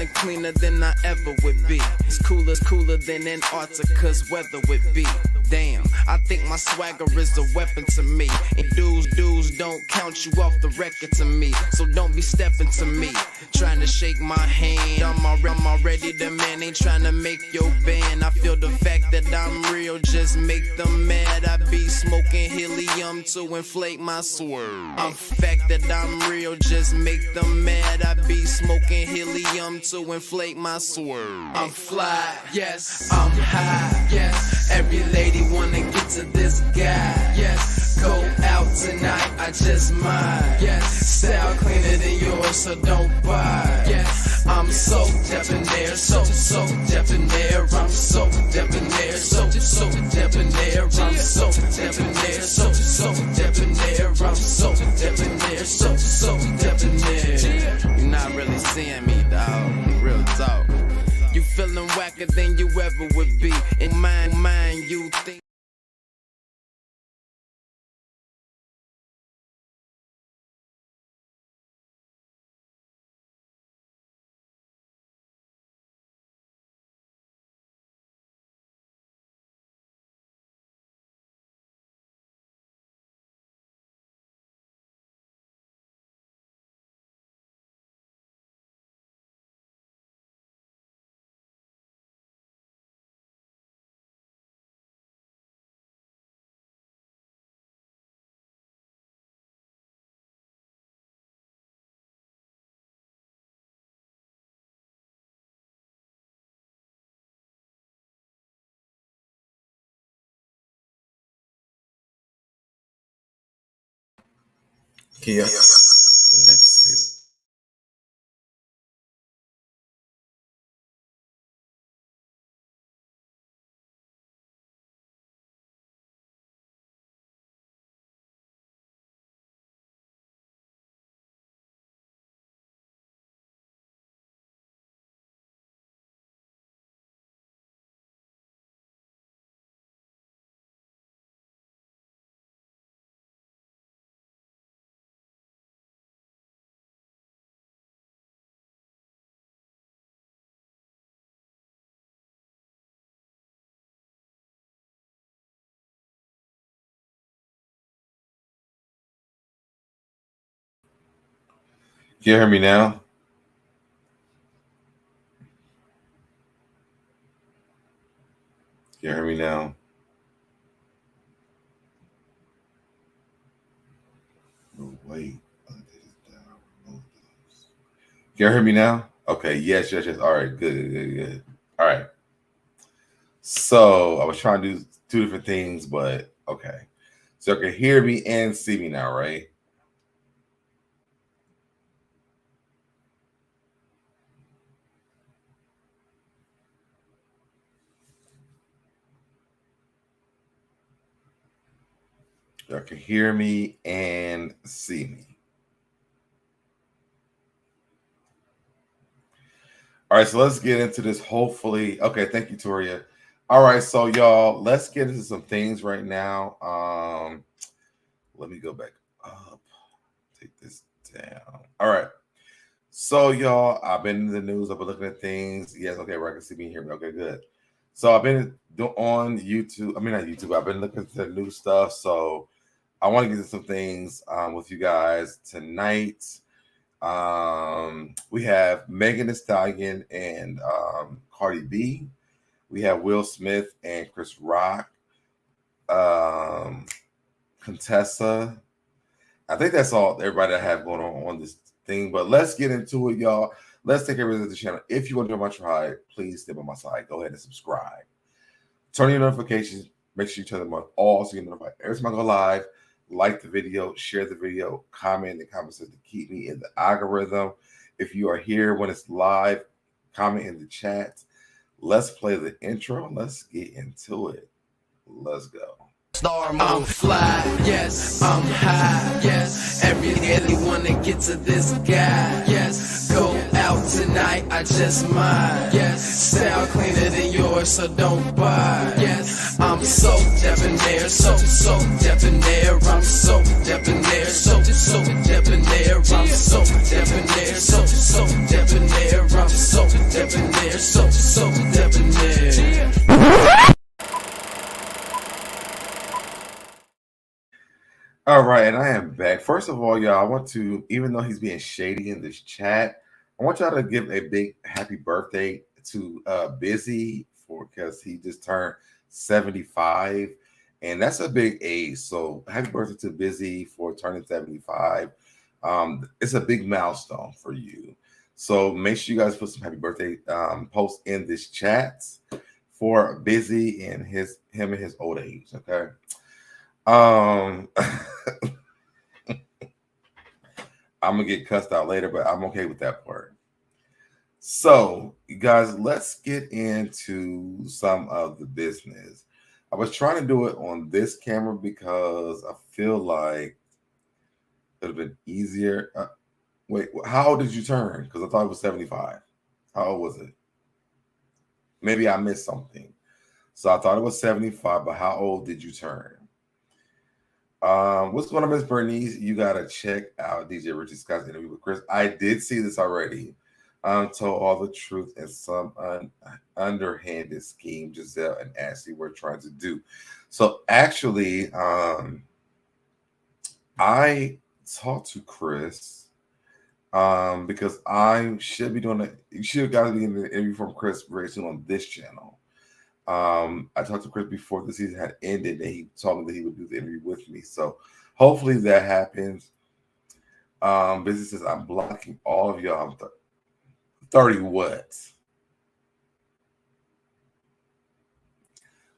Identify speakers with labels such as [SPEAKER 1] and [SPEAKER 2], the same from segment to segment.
[SPEAKER 1] feeling cleaner than I ever would be. It's cooler than Antarctica's weather would be. Damn, I think my swagger is a weapon to me. And dudes don't count you off the record to me. So don't be stepping to me, trying to shake my hand. I'm already the man, ain't trying to make your band. I feel the fact that I'm real just make them mad. I be smoking helium to inflate my swerve. I'm fact that I'm real just make them mad. I be smoking helium to inflate my swerve. I'm fly, yes, I'm high, yes. Every lady wanna get to this guy, yes. Go out tonight, I just might, yes. Style cleaner than yours, so don't buy, yes. I'm so debonair, so debonair. I'm so debonair, so debonair. I'm so debonair, so debonair. I'm so debonair, so debonair. You're not really seeing me, dog. Real talk. You feeling whacker than you ever would be. In mind, you think.
[SPEAKER 2] Kia. Let's see. Can you hear me now? Can you hear me now? Oh, wait. Can you hear me now? Okay. Yes. All right. Good. All right. So I was trying to do two different things, but okay. So you can hear me and see me now, right? Y'all can hear me and see me. All right, so let's get into this. Hopefully, okay. Thank you, Toria. All right, so y'all, let's get into some things right now. Let me go back up. Take this down. All right. So y'all, I've been in the news. I've been looking at things. Yes, okay, right. I can see me and hear me. Okay, good. So I've been on YouTube. I mean, not YouTube. I've been looking at the new stuff. So I want to get into some things with you guys tonight. We have Megan Thee Stallion and Cardi B. We have Will Smith and Chris Rock. Contessa. I think that's all everybody I have going on this thing. But let's get into it, y'all. Let's take a visit to the channel. If you want to join my tribe, please stay by my side. Go ahead and subscribe. Turn your notifications. Make sure you turn them on all so you're notified every time I go live. Like the video, share the video, comment in the comments to keep me in the algorithm. If you are here when it's live, comment in the chat. Let's play the intro. Let's get into it. Let's go.
[SPEAKER 1] I'm fly, yes, I'm high, yes. Every wanna get to this guy, yes. Go out tonight, I just might, yes. Style cleaner than yours, so don't buy, yes. I'm so debonair, so debonair. I'm so debonair, so debonair. I'm so debonair, so debonair. I'm so
[SPEAKER 2] right, and I am back. First of all, y'all, I want to, even though he's being shady in this chat, I want y'all to give a big happy birthday to Busy for because he just turned 75, and that's a big age. So happy birthday to Busy for turning 75. It's a big milestone for you. So make sure you guys put some happy birthday posts in this chat for Busy and him and his old age. Okay. I'm gonna get cussed out later, but I'm okay with that part. So, you guys, let's get into some of the business. I was trying to do it on this camera because I feel like it would have been easier. Wait, how old did you turn? Because I thought it was 75. How old was it? Maybe I missed something. So I thought it was 75, but how old did you turn? What's going on, Miss Bernice? You gotta check out DJ Richie Scott's interview with Chris. I did see this already. Told all the truth and some underhanded scheme Gizzele and Ashley were trying to do. So actually, I talked to Chris because I should be doing it. You should guys be getting an interview from Chris very soon on this channel. I talked to Chris before the season had ended, and he told me that he would do the interview with me. So hopefully that happens. Business says I'm blocking all of y'all. I'm 30 what?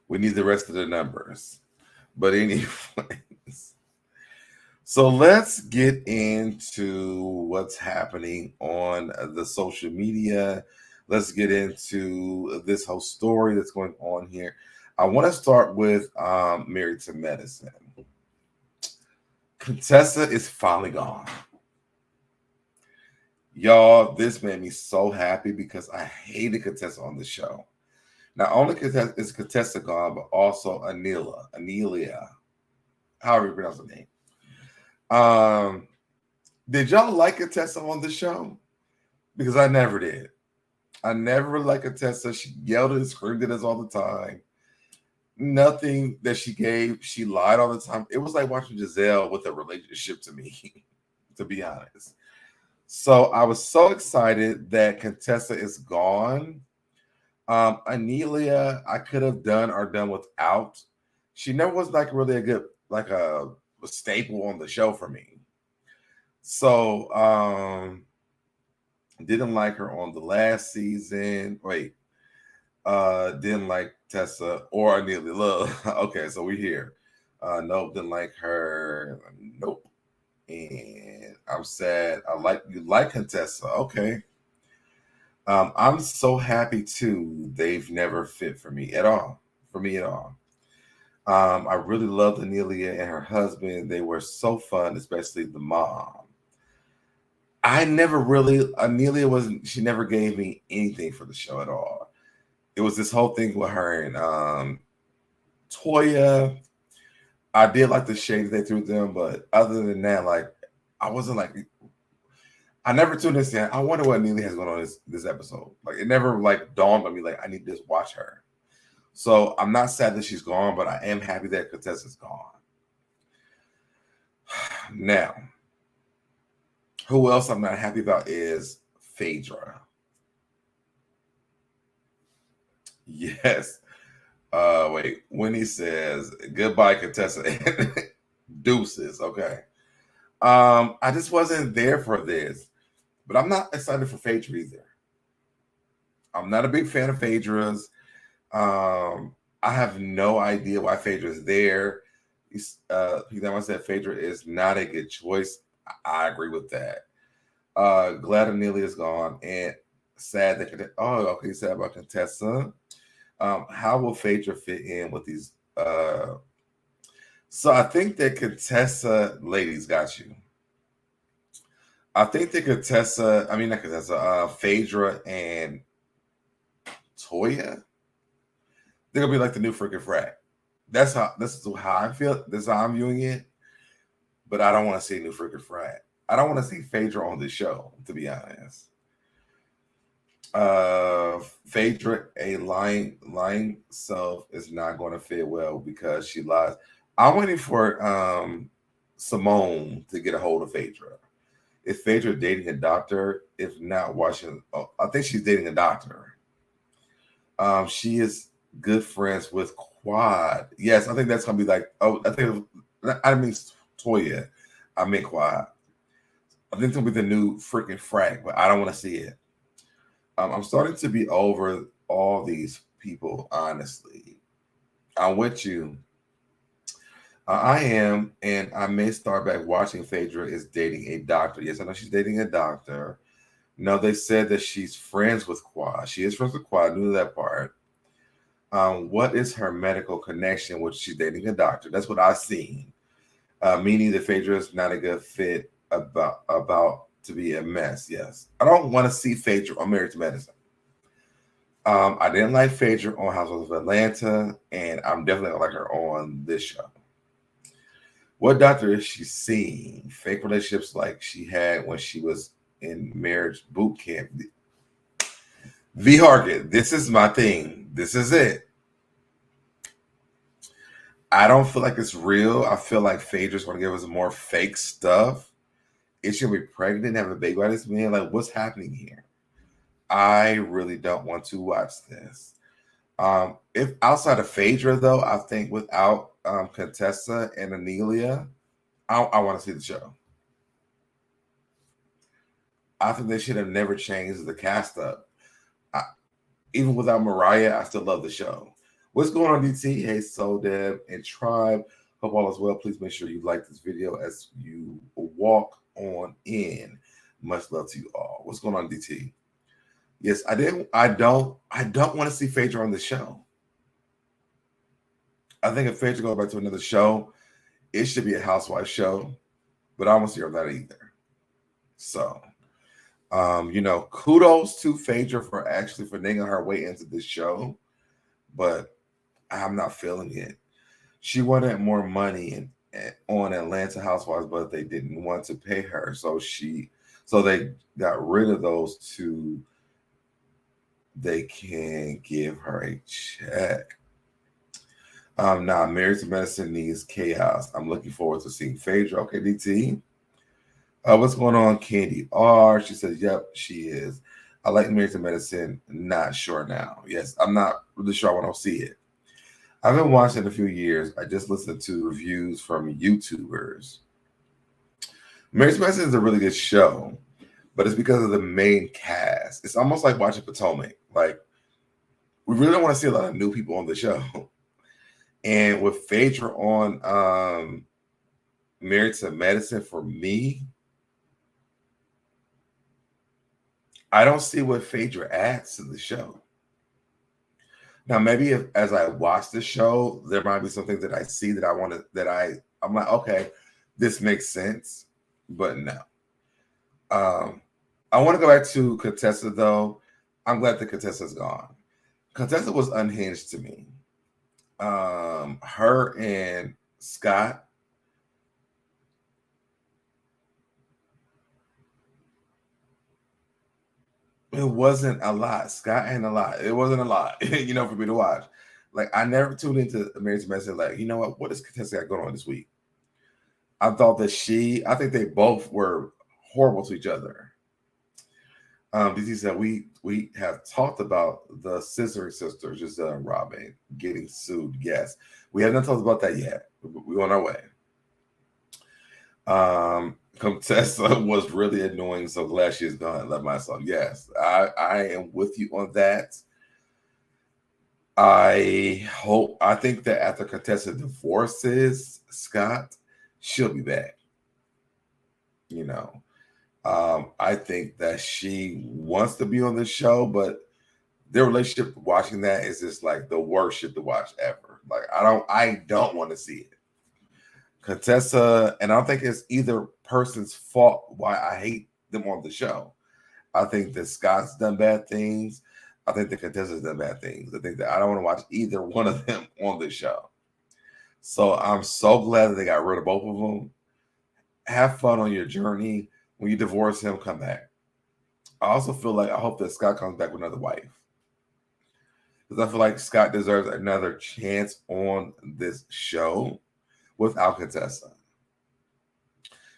[SPEAKER 2] We need the rest of the numbers. But anyways, so let's get into what's happening on the social media. Let's get into this whole story that's going on here. I want to start with Married to Medicine. Contessa is finally gone. Y'all, this made me so happy because I hated Contessa on the show. Not only is Contessa gone, but also Anelia, however you pronounce her name. Did y'all like Contessa on the show? Because I never did. I never really liked Contessa. She yelled and screamed at us all the time. Nothing that she gave, she lied all the time. It was like watching Gizzele with a relationship to me, to be honest. So I was so excited that Contessa is gone. Anelia, I could have done without. She never was like really a good, like a staple on the show for me. So didn't like her on the last season. Didn't like Tessa or Anelia. Look, okay, so we're here. Nope, didn't like her. Nope. And I'm sad. You like Contessa. Okay. I'm so happy too. They've never fit for me at all. I really loved Anelia and her husband. They were so fun, especially the mom. Anelia she never gave me anything for the show at all. It was this whole thing with her and Toya. I did like the shade they threw them, but other than that, like I wasn't like I never tuned in. Saying, I wonder what Anelia has going on this episode. Like it never like dawned on me like I need to just watch her. So I'm not sad that she's gone, but I am happy that Contessa's gone. Now, who else I'm not happy about is Phaedra. Yes. Wait, when he says goodbye, Contessa, deuces. Okay. I just wasn't there for this, but I'm not excited for Phaedra either. I'm not a big fan of Phaedra's. I have no idea why Phaedra is there. He said Phaedra is not a good choice. I agree with that. Glad Anelia is gone and sad that sad about Contessa. How will Phaedra fit in with these? So I think that Contessa, ladies, got you. I think that Phaedra and Toya, they're gonna be like the new freaking frat. This is how I feel. This is how I'm viewing it. But I don't want to see a new freaking frat. I don't want to see Phaedra on the show, to be honest. Phaedra, a lying self, is not going to fit well because she lies. I'm waiting for Simone to get a hold of Phaedra. Is Phaedra dating a doctor? If not, watching. Oh, I think she's dating a doctor. She is good friends with Quad. Yes, I think that's gonna be like. Oh, I think I didn't mean Toya. I meant Quad. I think it's gonna be the new freaking frag, but I don't want to see it. I'm starting to be over all these people. Honestly, I'm with you. I am, and I may start back watching. Phaedra is dating a doctor. Yes, I know she's dating a doctor. No, they said that she's friends with Quad. She is friends with Quad. I knew that part. What is her medical connection? Which she's dating a doctor. That's what I've seen. Meaning that Phaedra is not a good fit about to be a mess. Yes, I don't want to see Phaedra on Married to Medicine. I didn't like Phaedra on Housewives of Atlanta, and I'm definitely gonna like her on this show. What doctor is she seeing? Fake relationships like she had when she was in marriage boot camp. V Harkin, this is my thing. This is it. I don't feel like it's real. I feel like Phaedra's going to give us more fake stuff. Is she going to be pregnant and have a baby by this man? Like, what's happening here? I really don't want to watch this. If outside of Phaedra, though, I think without Contessa and Anelia, I want to see the show. I think they should have never changed the cast up. Even without Mariah, I still love the show. What's going on, DT? Hey, SoDeb and Tribe. Hope all is well. Please make sure you like this video as you walk on in. Much love to you all. What's going on, DT? Yes, I don't want to see Phaedra on the show. I think if Phaedra goes back to another show, it should be a housewife show, but I don't want to see her on that either. So, kudos to Phaedra for finagling her way into this show, but I'm not feeling it. She wanted more money on Atlanta Housewives, but they didn't want to pay her, so they got rid of those two. They can give her a check. Now, Married to Medicine needs chaos. I'm looking forward to seeing Phaedra. Okay, DT. What's going on, Candy R? She says, yep, she is. I like Married to Medicine. Not sure now. Yes, I'm not really sure I want to see it. I haven't watched it in a few years. I just listened to reviews from YouTubers. Married to Medicine is a really good show, but it's because of the main cast. It's almost like watching Potomac. Like, we really don't want to see a lot of new people on the show. And with Phaedra on Married to Medicine, for me, I don't see what Phaedra adds to the show. Now, maybe as I watch the show, there might be something that I see that I'm like, okay, this makes sense, but no. I want to go back to Contessa, though. I'm glad that Contessa's gone. Contessa was unhinged to me. Her and Scott, it wasn't a lot. Scott and a lot. It wasn't a lot, for me to watch. Like, I never tuned into Married to Medicine. Like, you know what is Contessa got going on this week? I thought that I think they both were horrible to each other. DT said we have talked about the scissoring sisters, Gizzele and Robyn, getting sued. Yes, we haven't talked about that yet. We're on our way. Contessa was really annoying, so glad she's gone. Love myself. Yes, I am with you on that. I think that after Contessa divorces Scott, she'll be back. I think that she wants to be on the show, but their relationship, watching that is just like the worst shit to watch ever. Like, I don't want to see it. Contessa, and I don't think it's either person's fault why I hate them on the show. I think that Scott's done bad things. I think that Contessa's done bad things. I think that I don't want to watch either one of them on the show. So I'm so glad that they got rid of both of them. Have fun on your journey. When you divorce him, come back. I also feel like I hope that Scott comes back with another wife, because I feel like Scott deserves another chance on this show without Contessa.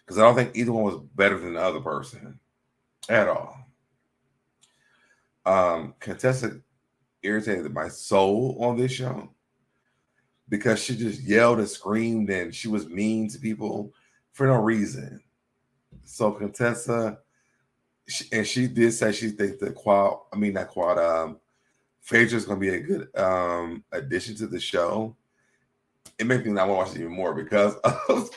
[SPEAKER 2] because I don't think either one was better than the other person at all. Contessa irritated my soul on this show because she just yelled and screamed and she was mean to people for no reason. So Contessa, she did say she thinks that Phaedra's going to be a good addition to the show. It makes me not want to watch it even more because of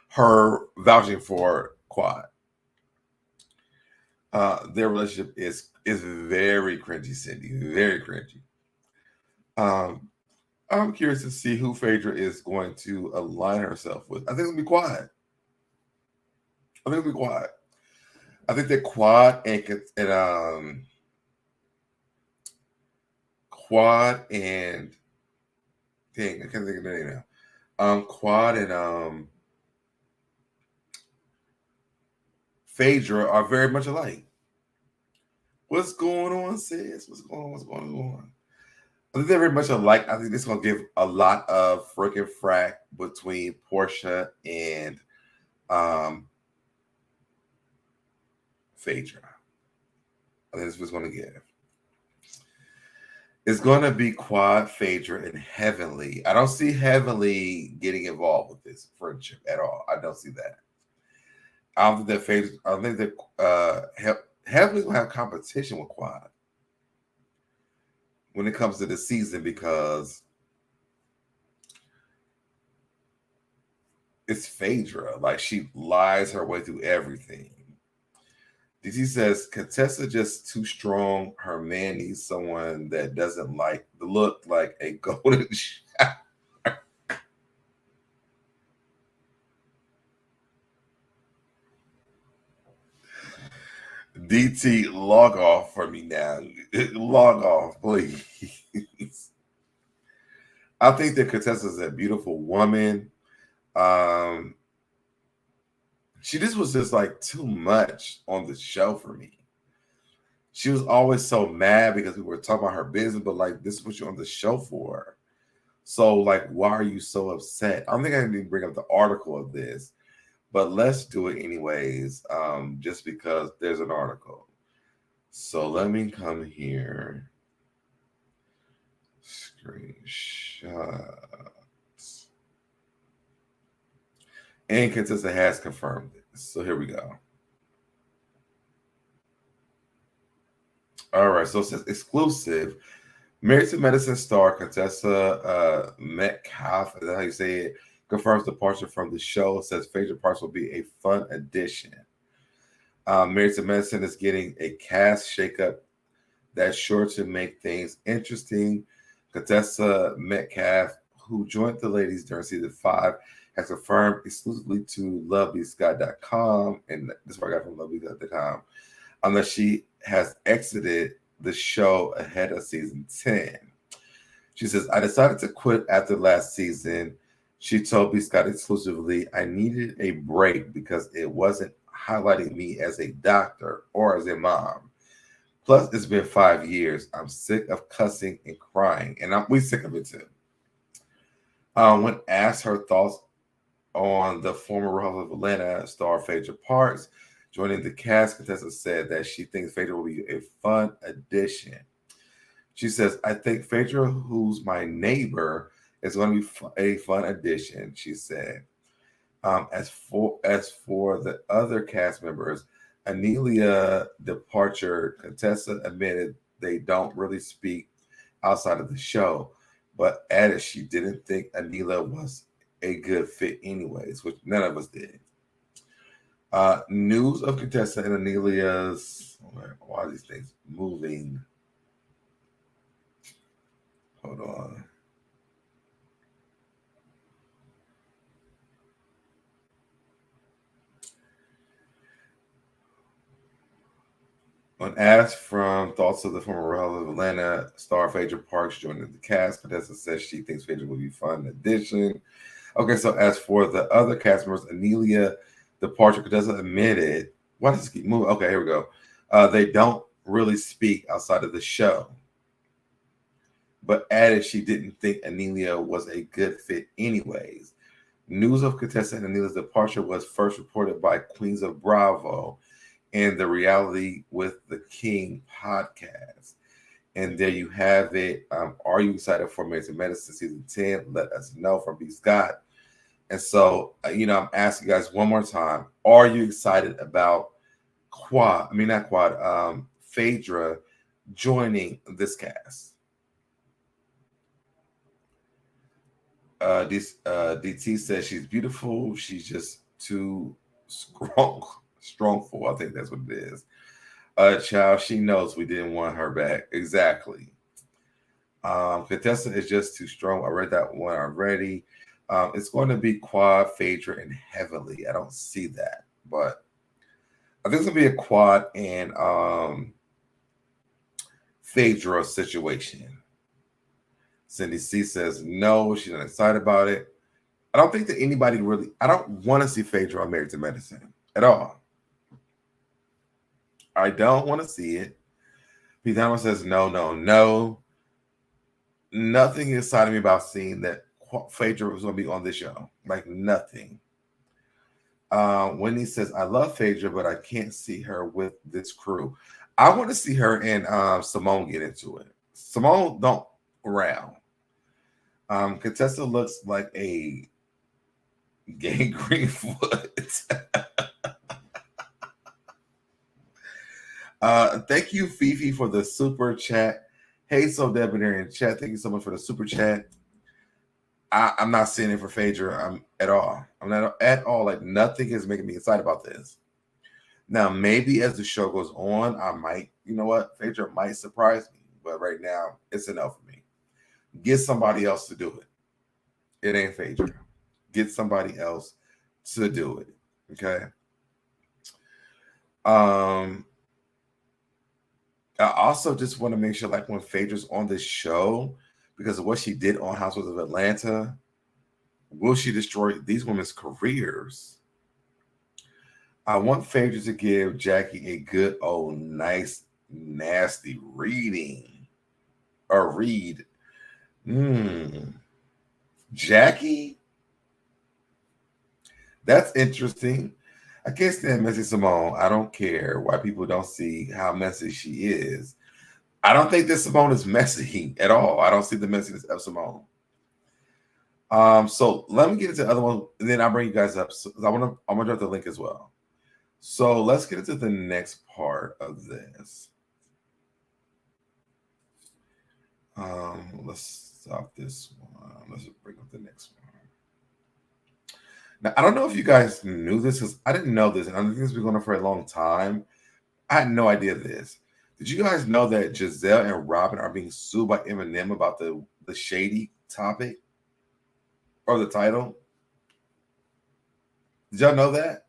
[SPEAKER 2] her vouching for Quad. Their relationship is very cringy, Cindy, very cringy. I'm curious to see who Phaedra is going to align herself with. I think it'll be Quad. I think that Quad and dang, I can't think of the name now. Quad and Phaedra are very much alike. What's going on, sis? What's going on? I think they're very much alike. I think this is going to give a lot of freaking frack between Portia and Phaedra. I think this is what's going to give. It's going to be Quad, Phaedra, and Heavenly. I don't see Heavenly getting involved with this friendship at all. I don't see that. I don't think that Phaedra. I think that Heavenly's going to have competition with Quad when it comes to the season because it's Phaedra. Like, she lies her way through everything. DT says, Contessa just too strong. Her man needs someone that doesn't like the look like a golden shower. DT, log off for me now. Log off, please. I think that Contessa is a beautiful woman. She just was just like too much on the show for me. She was always so mad because we were talking about her business, but like, this is what you're on the show for. So like, why are you so upset? I don't think I need to bring up the article of this, but let's do it anyways, just because there's an article. So let me come here. Screenshots. And Contessa has confirmed it. So here we go. All right. So it says exclusive. Married to Medicine star Contessa Metcalf, is that how you say it? Confirms departure from the show. Says Phaedra Parks will be a fun addition. Married to Medicine is getting a cast shakeup that's sure to make things interesting. Contessa Metcalf, who joined the ladies during season 5, has confirmed exclusively to lovelyscott.com, and this is what I got from lovelyscott.com, that she has exited the show ahead of season 10. She says, I decided to quit after last season. She told B. Scott exclusively, I needed a break because it wasn't highlighting me as a doctor or as a mom. Plus, it's been 5 years. I'm sick of cussing and crying, and we sick of it too. When asked her thoughts on the former Real Housewives of Atlanta star Phaedra Parks joining the cast, Contessa said that she thinks Phaedra will be a fun addition. She says, I think Phaedra, who's my neighbor, is going to be a fun addition, she said. As for the other cast members, Anelia departure, Contessa admitted they don't really speak outside of the show, but added she didn't think Anelia was a good fit anyways, which none of us did. News of Contessa and Anelia's, why are these things moving? Hold on. When asked from thoughts of the former Real Housewives of Atlanta star Phaedra Parks joining the cast, Contessa says she thinks Phaedra will be a fun addition. Okay, so as for the other cast members, Anelia departure, Contessa admitted, why does it keep moving? Okay, here we go. They don't really speak outside of the show, but added she didn't think Anelia was a good fit anyways. News of Contessa and Anila's departure was first reported by Queens of Bravo and the Reality with the King podcast. And there you have it. Are you excited for Married to Medicine season 10? Let us know from B. Scott. And so, I'm asking you guys one more time. Are you excited about Phaedra joining this cast? DT says she's beautiful. She's just too strongful. I think that's what it is. Child, she knows we didn't want her back. Exactly. Contessa is just too strong. I read that one already. It's going to be Quad, Phaedra, and Heavenly. I don't see that, but I think it's going to be a Quad and Phaedra situation. Cindy C says no, she's not excited about it. I don't think that anybody really, I don't want to see Phaedra on Married to Medicine at all. I don't want to see it. Phaedra says no. Nothing excited me about seeing that Phaedra was going to be on this show. Like nothing. Wendy says, I love Phaedra, but I can't see her with this crew. I want to see her and Simone get into it. Simone don't around. Contessa looks like a gangrene foot. Thank you, Fifi, for the super chat. Hey, SoDebNair in chat. Thank you so much for the super chat. I'm not seeing it for Phaedra at all. I'm not at all. Like nothing is making me excited about this. Now, maybe as the show goes on, I might, Phaedra might surprise me. But right now, it's enough for me. Get somebody else to do it. It ain't Phaedra. Get somebody else to do it. Okay. I also just want to make sure, like when Phaedra's on this show, because of what she did on Housewives of Atlanta, will she destroy these women's careers? I want Phaedra to give Jackie a good old nice nasty reading or read. Jackie? That's interesting. I can't stand messy Simone. I don't care why people don't see how messy she is. I don't think that Simone is messy at all. I don't see the messiness of Simone. So let me get into the other one, and then I'll bring you guys up. So I'm gonna drop the link as well. So let's get into the next part of this. Let's stop this one. Let's bring up the next one. Now, I don't know if you guys knew this, because I didn't know this, and I think this has been going on for a long time. I had no idea this. Did you guys know that Gizzele and Robyn are being sued by Eminem about the shady topic or the title? Did y'all know that?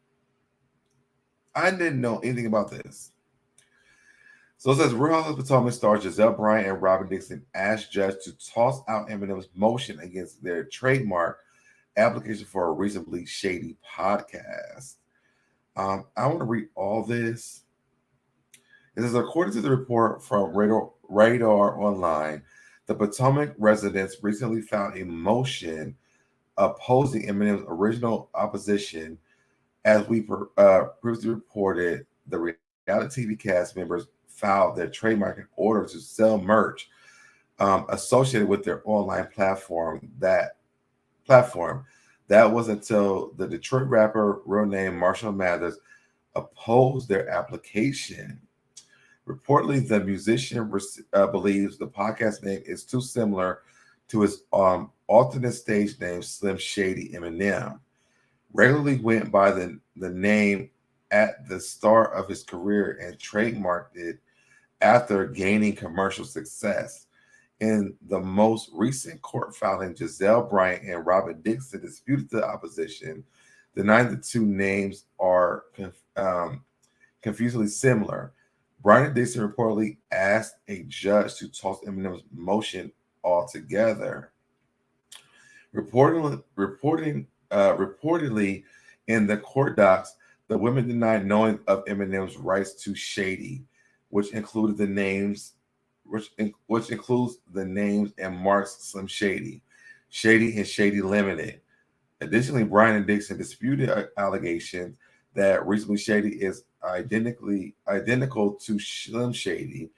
[SPEAKER 2] I didn't know anything about this. So it says Real Housewives of Potomac stars Gizzele Bryant and Robyn Dixon asked judge to toss out Eminem's motion against their trademark application for a reasonably shady podcast. I want to read all this. It says, according to the report from Radar Online, the Potomac residents recently found a motion opposing Eminem's original opposition. As we previously reported, the reality TV cast members filed their trademark in order to sell merch associated with their online platform. That was until the Detroit rapper, real name Marshall Mathers, opposed their application. Reportedly, the musician believes the podcast name is too similar to his alternate stage name, Slim Shady Eminem. Regularly went by the name at the start of his career and trademarked it after gaining commercial success. In the most recent court filing, Gizzele Bryant and Robyn Dixon disputed the opposition, denying the two names are confusingly similar. Bryant Dixon reportedly asked a judge to toss Eminem's motion altogether. Reportedly in the court docs, the women denied knowing of Eminem's rights to Shady, which includes the names and marks Slim Shady, Shady and Shady Limited, Additionally, Brian and Dixon disputed allegations that Reasonably Shady is identical to Slim Shady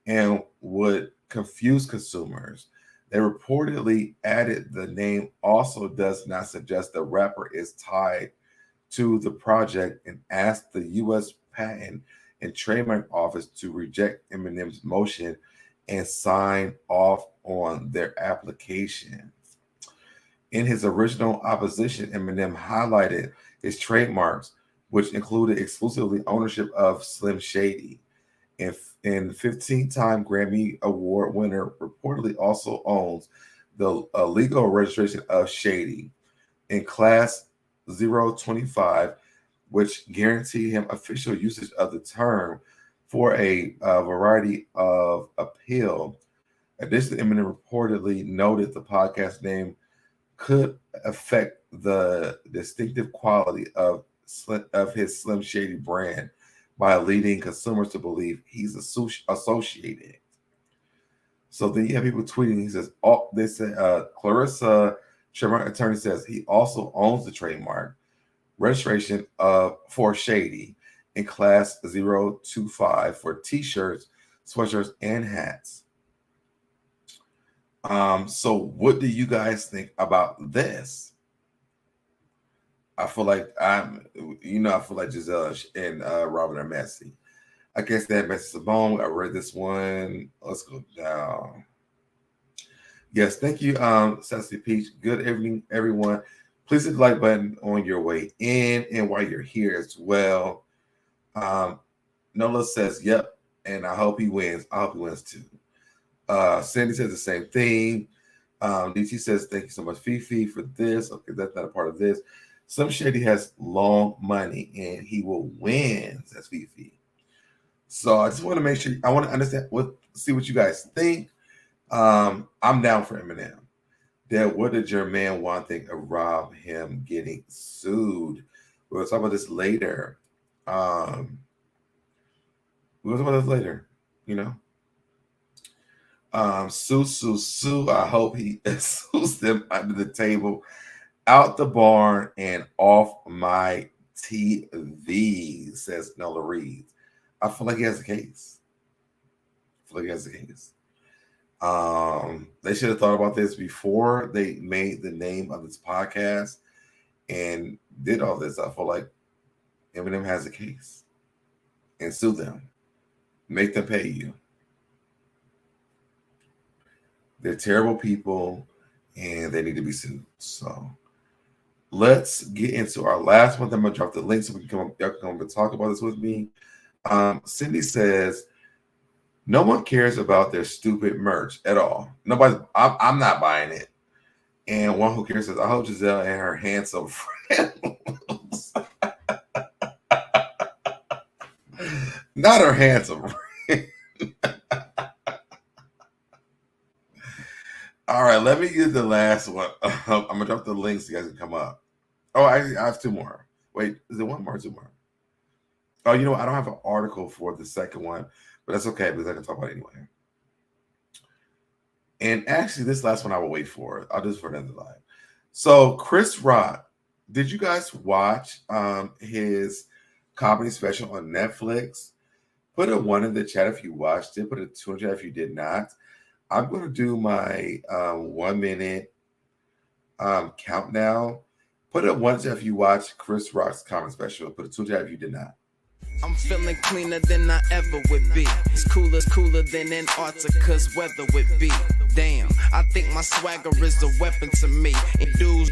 [SPEAKER 2] and would confuse consumers. They reportedly added the name also does not suggest the rapper is tied to the project and asked the U.S. Patent and Trademark Office to reject Eminem's motion and sign off on their application. In his original opposition, Eminem highlighted his trademarks, which included exclusively ownership of Slim Shady. And 15-time Grammy Award winner reportedly also owns the legal registration of Shady in Class 025, which guaranteed him official usage of the term for a variety of appeal. Additionally, Eminem reportedly noted the podcast name could affect the distinctive quality of his Slim Shady brand by leading consumers to believe he's associated. So then you have people tweeting. He says, "Oh, they say Clarissa, trademark attorney, says he also owns the trademark registration for Shady in Class 025 for T-shirts, sweatshirts, and hats." So what do you guys think about this? I feel like I feel like Gizzele and Robyn are messy. I guess that messy Simone. I read this one. Let's go down. Yes, thank you, Sassy Peach. Good evening, everyone. Please hit the like button on your way in and while you're here as well. Nola says, "Yep," and I hope he wins. I hope he wins too. Sandy says the same thing. DT says, "Thank you so much, Fifi, for this." Okay, that's not a part of this. Slim Shady has long money and he will win, says Fifi. So I just want to make sure, I want to understand see what you guys think. I'm down for Eminem. Dad, what did your man want think of him getting sued? We'll talk about this later. We'll talk about this later, you know. Sue. I hope he sues them under the table, out the barn, and off my TV, says Nola Reed. I feel like he has a case. They should have thought about this before they made the name of this podcast and did all this. I feel like Eminem has a case. And sue them. Make them pay you. They're terrible people and they need to be sued. So let's get into our last one. I'm going to drop the link so we can come and talk about this with me. Cindy says, "No one cares about their stupid merch at all. Nobody. I'm not buying it." And one who cares says, "I hope Gizzele and her handsome friends." Not her handsome friend. All right, let me get the last one. I'm gonna drop the links so you guys can come up. Oh, I have two more. Wait, is there one more or two more? Oh, you know what? I don't have an article for the second one, but that's okay because I can talk about it anyway. And actually, this last one I will wait for. I'll do this for another live. So, Chris Rock, did you guys watch his comedy special on Netflix? Put a 1 in the chat if you watched it. Put a 2 in the chat if you did not. I'm going to do my 1 minute count now. Put a 1 in the chat if you watched Chris Rock's comedy special. Put a 2 in the chat if you did not.
[SPEAKER 1] I'm feeling cleaner than I ever would be. It's cooler than Antarctica's weather would be. Damn, I think my swagger is a weapon to me. And dudes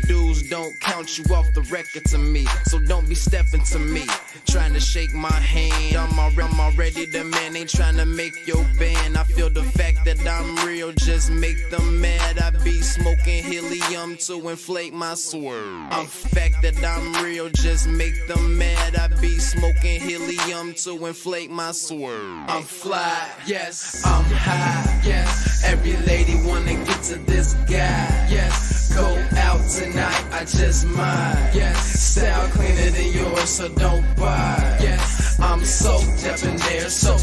[SPEAKER 1] don't count you off the record to me. So don't be stepping to me, trying to shake my hand. I'm already the man, ain't trying to make your band. I feel the fact that I'm real, just make them mad. I be smoking helium to inflate my swerve. I'm fact that I'm real, just make them mad. I be smoking helium to inflate my swerve. I'm fly, yes, I'm high, yes. Every lady wanna get to this guy, yes. Go out tonight, I just might, yes. Style cleaner than yours, so don't buy, yes. I'm so debonair, so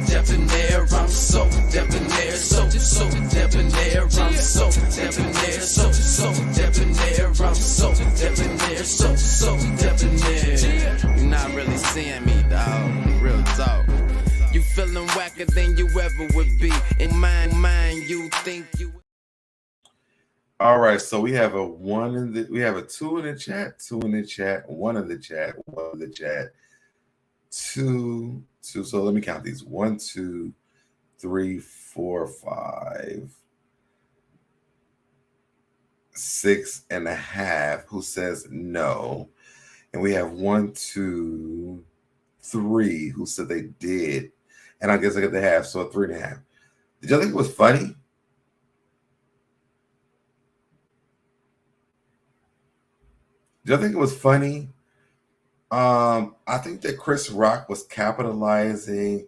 [SPEAKER 1] debonair. I'm so debonair, so debonair. I'm so debonair, so debonair. I'm so debonair. think you.
[SPEAKER 2] All right, so we have a 2 in the chat, 2 in the chat, 1 in the chat, 1 in the chat, 2. So let me count these: 1, 2, 3, 4, 5, 6.5. Who says no? And we have 1, 2, 3 who said they did, and I guess I get the half, so 3.5. Did y'all think it was funny? Did y'all think it was funny? I think that Chris Rock was capitalizing.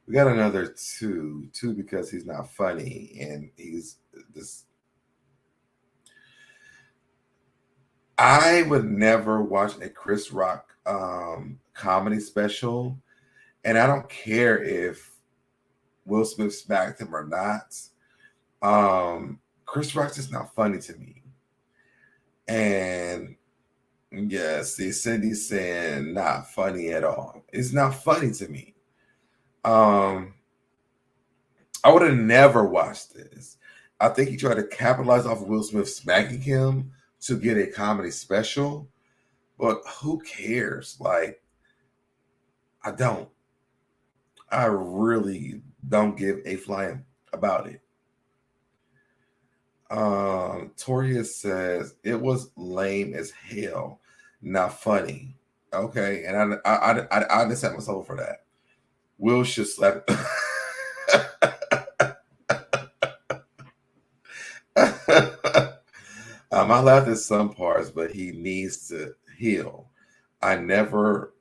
[SPEAKER 2] We got another two because he's not funny and he's this. I would never watch a Chris Rock comedy special, and I don't care if Will Smith smacked him or not. Chris Rock's just not funny to me. And yes, see, Cindy's saying not funny at all. It's not funny to me. I would have never watched this. I think he tried to capitalize off of Will Smith smacking him to get a comedy special, but who cares? Like, I really don't give a flying about it. Toria says it was lame as hell, not funny. Okay, and I understand myself for that. Will should slap. I laughed at some parts, but he needs to heal. I never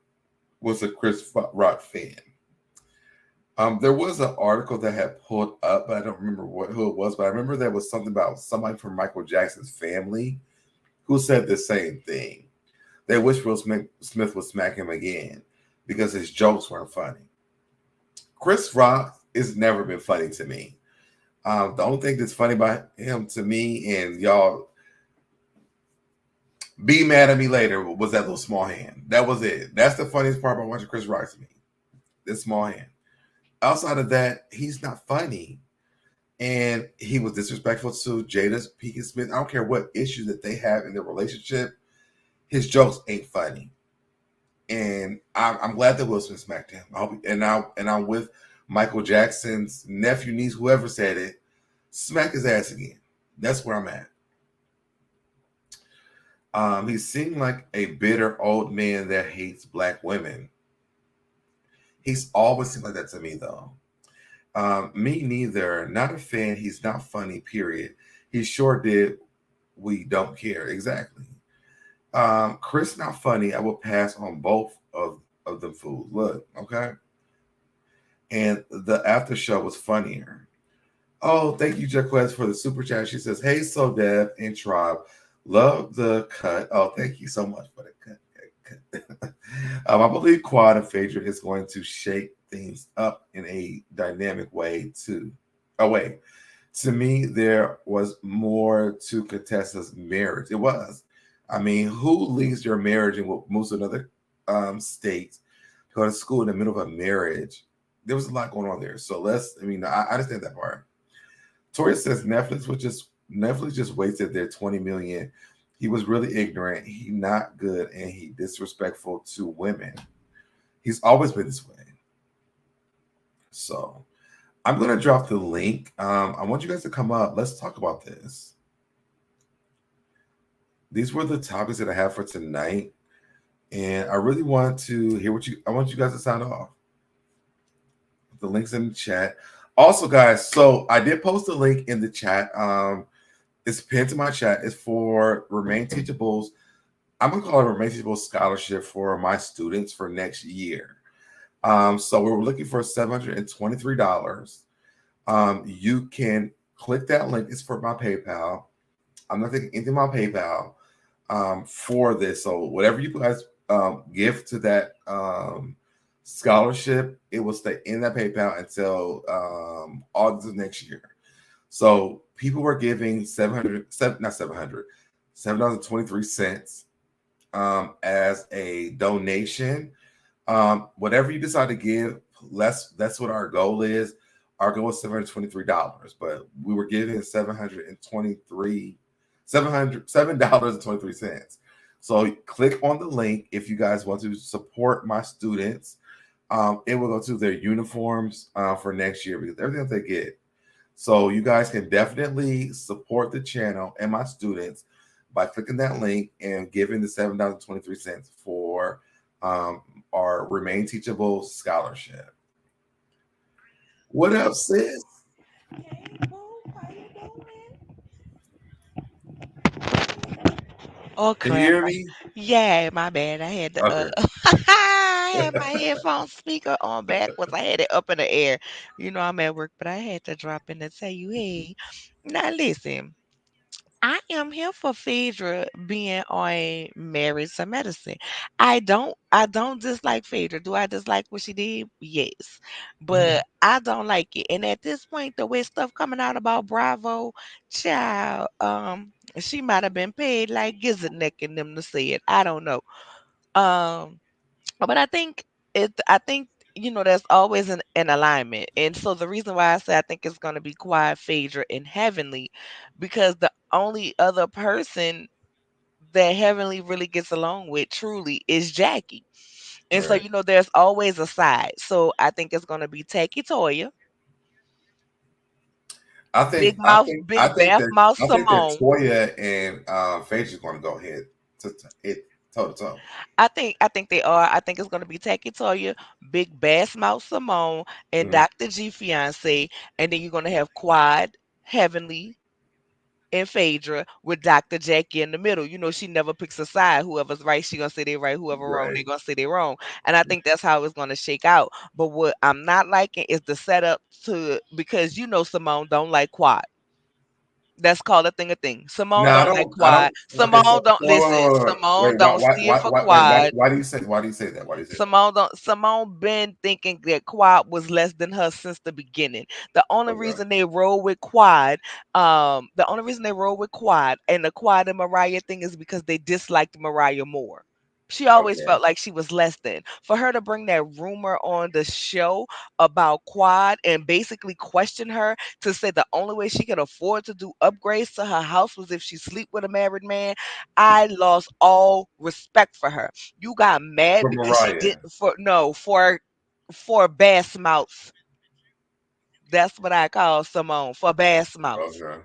[SPEAKER 2] was a Chris Rock fan. There was an article that had pulled up, but I don't remember who it was, but I remember there was something about somebody from Michael Jackson's family who said the same thing. They wish Will Smith would smack him again because his jokes weren't funny. Chris Rock has never been funny to me. The only thing that's funny about him to me, and y'all be mad at me later, was that little small hand. That was it. That's the funniest part about watching Chris Rock to me. This small hand. Outside of that, he's not funny. And he was disrespectful to Jada Pinkett Smith. I don't care what issues that they have in their relationship. His jokes ain't funny. And I'm glad that Will Smith smacked him. I'm with Michael Jackson's nephew, niece, whoever said it. Smack his ass again. That's where I'm at. He seemed like a bitter old man that hates black women. He's always seemed like that to me, though. Me neither. Not a fan. He's not funny, period. He sure did. We don't care. Exactly. Chris not funny. I will pass on both of them fools. Look, okay. And the after show was funnier. Oh, thank you, Jaquez, for the super chat. She says, "Hey, SoDeb and Tribe, love the cut." Oh, thank you so much for the cut. I believe Quad and Phaedra is going to shake things up in a dynamic way too. Oh wait, to me there was more to Contessa's marriage. It was. I mean, who leaves their marriage and moves to another state to go to school in the middle of a marriage? There was a lot going on there. So I understand that part. Tori says Netflix just wasted their $20 million. He was really ignorant. He not good, and he disrespectful to women. He's always been this way. So I'm going to drop the link. I want you guys to come up. Let's talk about this. These were the topics that I have for tonight, and I really want to hear I want you guys to sign off. The link's in the chat. Also, guys, so I did post a link in the chat. It's pinned to my chat. It's for Remain Teachables. I'm going to call it a Remain Teachable scholarship for my students for next year. So we're looking for $723. You can click that link. It's for my PayPal. I'm not taking anything on my PayPal for this. So whatever you guys give to that scholarship, it will stay in that PayPal until August of next year. So people were giving $7.23 as a donation. Whatever you decide to give, that's what our goal is. our goal was $723, but we were given 723 $707.23. So click on the link if you guys want to support my students. It will go to their uniforms for next year because everything that they get. So you guys can definitely support the channel and my students by clicking that link and giving the $7.23 for our Remain Teachable scholarship. What up, sis?
[SPEAKER 3] Hey, boo, how you doing? Oh
[SPEAKER 2] Can you
[SPEAKER 3] crap!
[SPEAKER 2] hear me?
[SPEAKER 3] Yeah, my bad. I had the
[SPEAKER 2] Okay.
[SPEAKER 3] I had my headphone speaker on backwards. I had it up in the air. You know I'm at work, but I had to drop in to tell you, hey, now listen. I am here for Phaedra being on Married to Medicine. I don't dislike Phaedra. Do I dislike what she did? Yes. But I don't like it. And at this point, the way stuff coming out about Bravo, child, she might have been paid like Gizzele and them to say it. I don't know. Um, but I think there's always an alignment. And so the reason why I say I think it's gonna be Quiet, Phaedra, and Heavenly, because the only other person that Heavenly really gets along with truly is Jackie. And so,
[SPEAKER 2] Right.
[SPEAKER 3] there's always a side. So I think it's gonna be Taki Toya,
[SPEAKER 2] I
[SPEAKER 3] Big
[SPEAKER 2] think I
[SPEAKER 3] Mouth,
[SPEAKER 2] think I
[SPEAKER 3] Big
[SPEAKER 2] think
[SPEAKER 3] Bath
[SPEAKER 2] that
[SPEAKER 3] Mouth
[SPEAKER 2] I think that
[SPEAKER 3] Simone.
[SPEAKER 2] Toya and Phaedra's going to go ahead to hit toe to toe.
[SPEAKER 3] I think they are. I think it's gonna be Taki Toya, Big Bass Mouth Simone, and
[SPEAKER 2] Mhm.
[SPEAKER 3] Dr. G fiance, and then you're gonna have Quad, Heavenly, and Phaedra with Dr. Jackie in the middle. She never picks a side. Whoever's right, she gonna say they right. Whoever wrong, they
[SPEAKER 2] Right.
[SPEAKER 3] gonna say they wrong. And I think that's how it's gonna shake out. But what I'm not liking is the setup to because Simone don't like Quad. That's called a thing a thing.
[SPEAKER 2] No,
[SPEAKER 3] Simone
[SPEAKER 2] I
[SPEAKER 3] don't like
[SPEAKER 2] don't. I
[SPEAKER 3] Quad.
[SPEAKER 2] don't. Okay,
[SPEAKER 3] Simone don't
[SPEAKER 2] wait,
[SPEAKER 3] listen.
[SPEAKER 2] wait, wait,
[SPEAKER 3] Simone
[SPEAKER 2] wait. Why,
[SPEAKER 3] don't
[SPEAKER 2] why,
[SPEAKER 3] see it
[SPEAKER 2] why,
[SPEAKER 3] for
[SPEAKER 2] why, wait,
[SPEAKER 3] Quad.
[SPEAKER 2] why do you say that? Why do you say that?
[SPEAKER 3] Simone been thinking that Quad was less than her since the beginning. The only
[SPEAKER 2] Okay.
[SPEAKER 3] reason they roll with Quad, and the Quad and Mariah thing is because they disliked Mariah more. She always
[SPEAKER 2] Okay.
[SPEAKER 3] felt like she was less than. For her to bring that rumor on the show about Quad and basically question her to say the only way she could afford to do upgrades to her house was if she sleep with a married man, I lost all respect for her. You got mad
[SPEAKER 2] For
[SPEAKER 3] because she
[SPEAKER 2] Mariah.
[SPEAKER 3] did for bass mouths. That's what I call Simone for bass mouths.
[SPEAKER 2] Okay.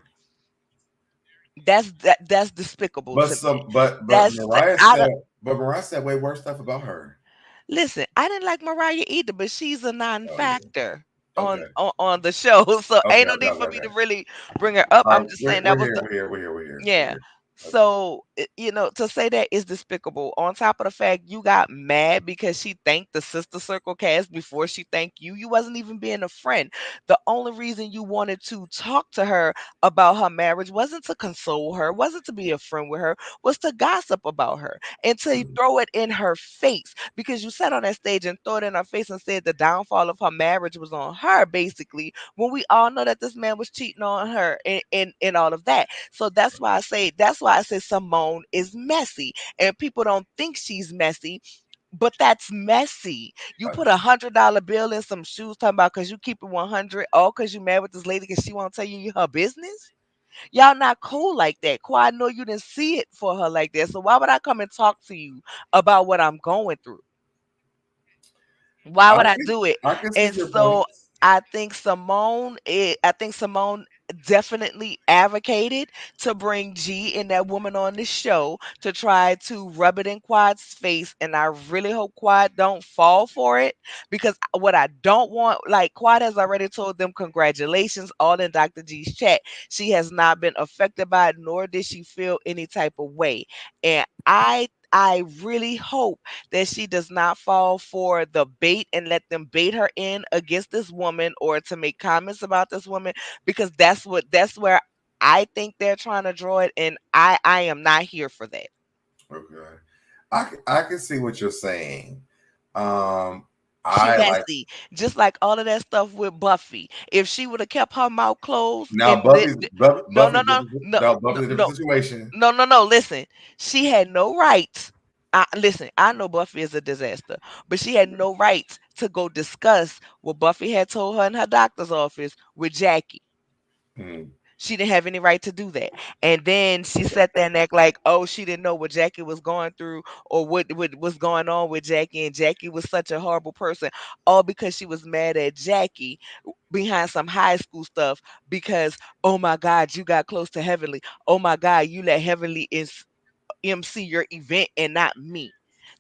[SPEAKER 3] That's despicable to me.
[SPEAKER 2] But
[SPEAKER 3] That's I don't
[SPEAKER 2] Mariah said way worse stuff about her.
[SPEAKER 3] listen. I didn't like Mariah either, but she's a
[SPEAKER 2] Oh yeah.
[SPEAKER 3] non-factor
[SPEAKER 2] Okay.
[SPEAKER 3] on the show, so
[SPEAKER 2] Okay.
[SPEAKER 3] ain't no
[SPEAKER 2] Okay.
[SPEAKER 3] need
[SPEAKER 2] Okay.
[SPEAKER 3] for me to
[SPEAKER 2] Okay.
[SPEAKER 3] really bring her up.
[SPEAKER 2] All
[SPEAKER 3] I'm
[SPEAKER 2] right.
[SPEAKER 3] just saying
[SPEAKER 2] We're
[SPEAKER 3] that was
[SPEAKER 2] here.
[SPEAKER 3] the
[SPEAKER 2] We're here. We're here. We're here. We're
[SPEAKER 3] Yeah.
[SPEAKER 2] here. Okay.
[SPEAKER 3] So, to say that is despicable. On top of the fact you got mad because she thanked the Sister Circle cast before she thanked you. You wasn't even being a friend. The only reason you wanted to talk to her about her marriage wasn't to console her, wasn't to be a friend with her, was to gossip about her and to
[SPEAKER 2] Mhm.
[SPEAKER 3] throw it in her face because you sat on that stage and threw it in her face and said the downfall of her marriage was on her, basically, when we all know that this man was cheating on her and all of that. So that's why I say Simone is messy. And people don't think she's messy, but that's messy. You
[SPEAKER 2] Uh,
[SPEAKER 3] put $100 bill in some shoes talking about because you keep it 100, all because you mad with this lady because she won't tell you her business. Y'all not cool like that. Quite I know you didn't see it for her like that. So why would I come and talk to you about what I'm going through? Why would I do it?
[SPEAKER 2] I can see
[SPEAKER 3] And
[SPEAKER 2] your point.
[SPEAKER 3] so I think Simone definitely advocated to bring G and that woman on the show to try to rub it in Quad's face. And I really hope Quad don't fall for it because what I don't want, like Quad has already told them congratulations, all in Dr. G's chat. She has not been affected by it, nor did she feel any type of way. And I really hope that she does not fall for the bait and let them bait her in against this woman or to make comments about this woman because that's where I think they're trying to draw it and I am not here for that.
[SPEAKER 2] Okay. I can see what you're saying. Um,
[SPEAKER 3] She
[SPEAKER 2] I like
[SPEAKER 3] messy. Just like all of that stuff with Buffy. If she would have kept her mouth closed
[SPEAKER 2] now
[SPEAKER 3] and no
[SPEAKER 2] Buffy
[SPEAKER 3] no no no
[SPEAKER 2] no
[SPEAKER 3] no
[SPEAKER 2] Buffy's a different
[SPEAKER 3] no
[SPEAKER 2] situation.
[SPEAKER 3] no, listen. She had no right. Listen, I know Buffy is a disaster, but she had no right to go discuss what Buffy had told her in her doctor's office with Jackie.
[SPEAKER 2] Mm.
[SPEAKER 3] She didn't have any right to do that. And then she sat there and act like, oh, she didn't know what Jackie was going through or what was going on with Jackie. And Jackie was such a horrible person, all because she was mad at Jackie behind some high school stuff because, oh my God, you got close to Heavenly. Oh my God, you let Heavenly MC your event and not me.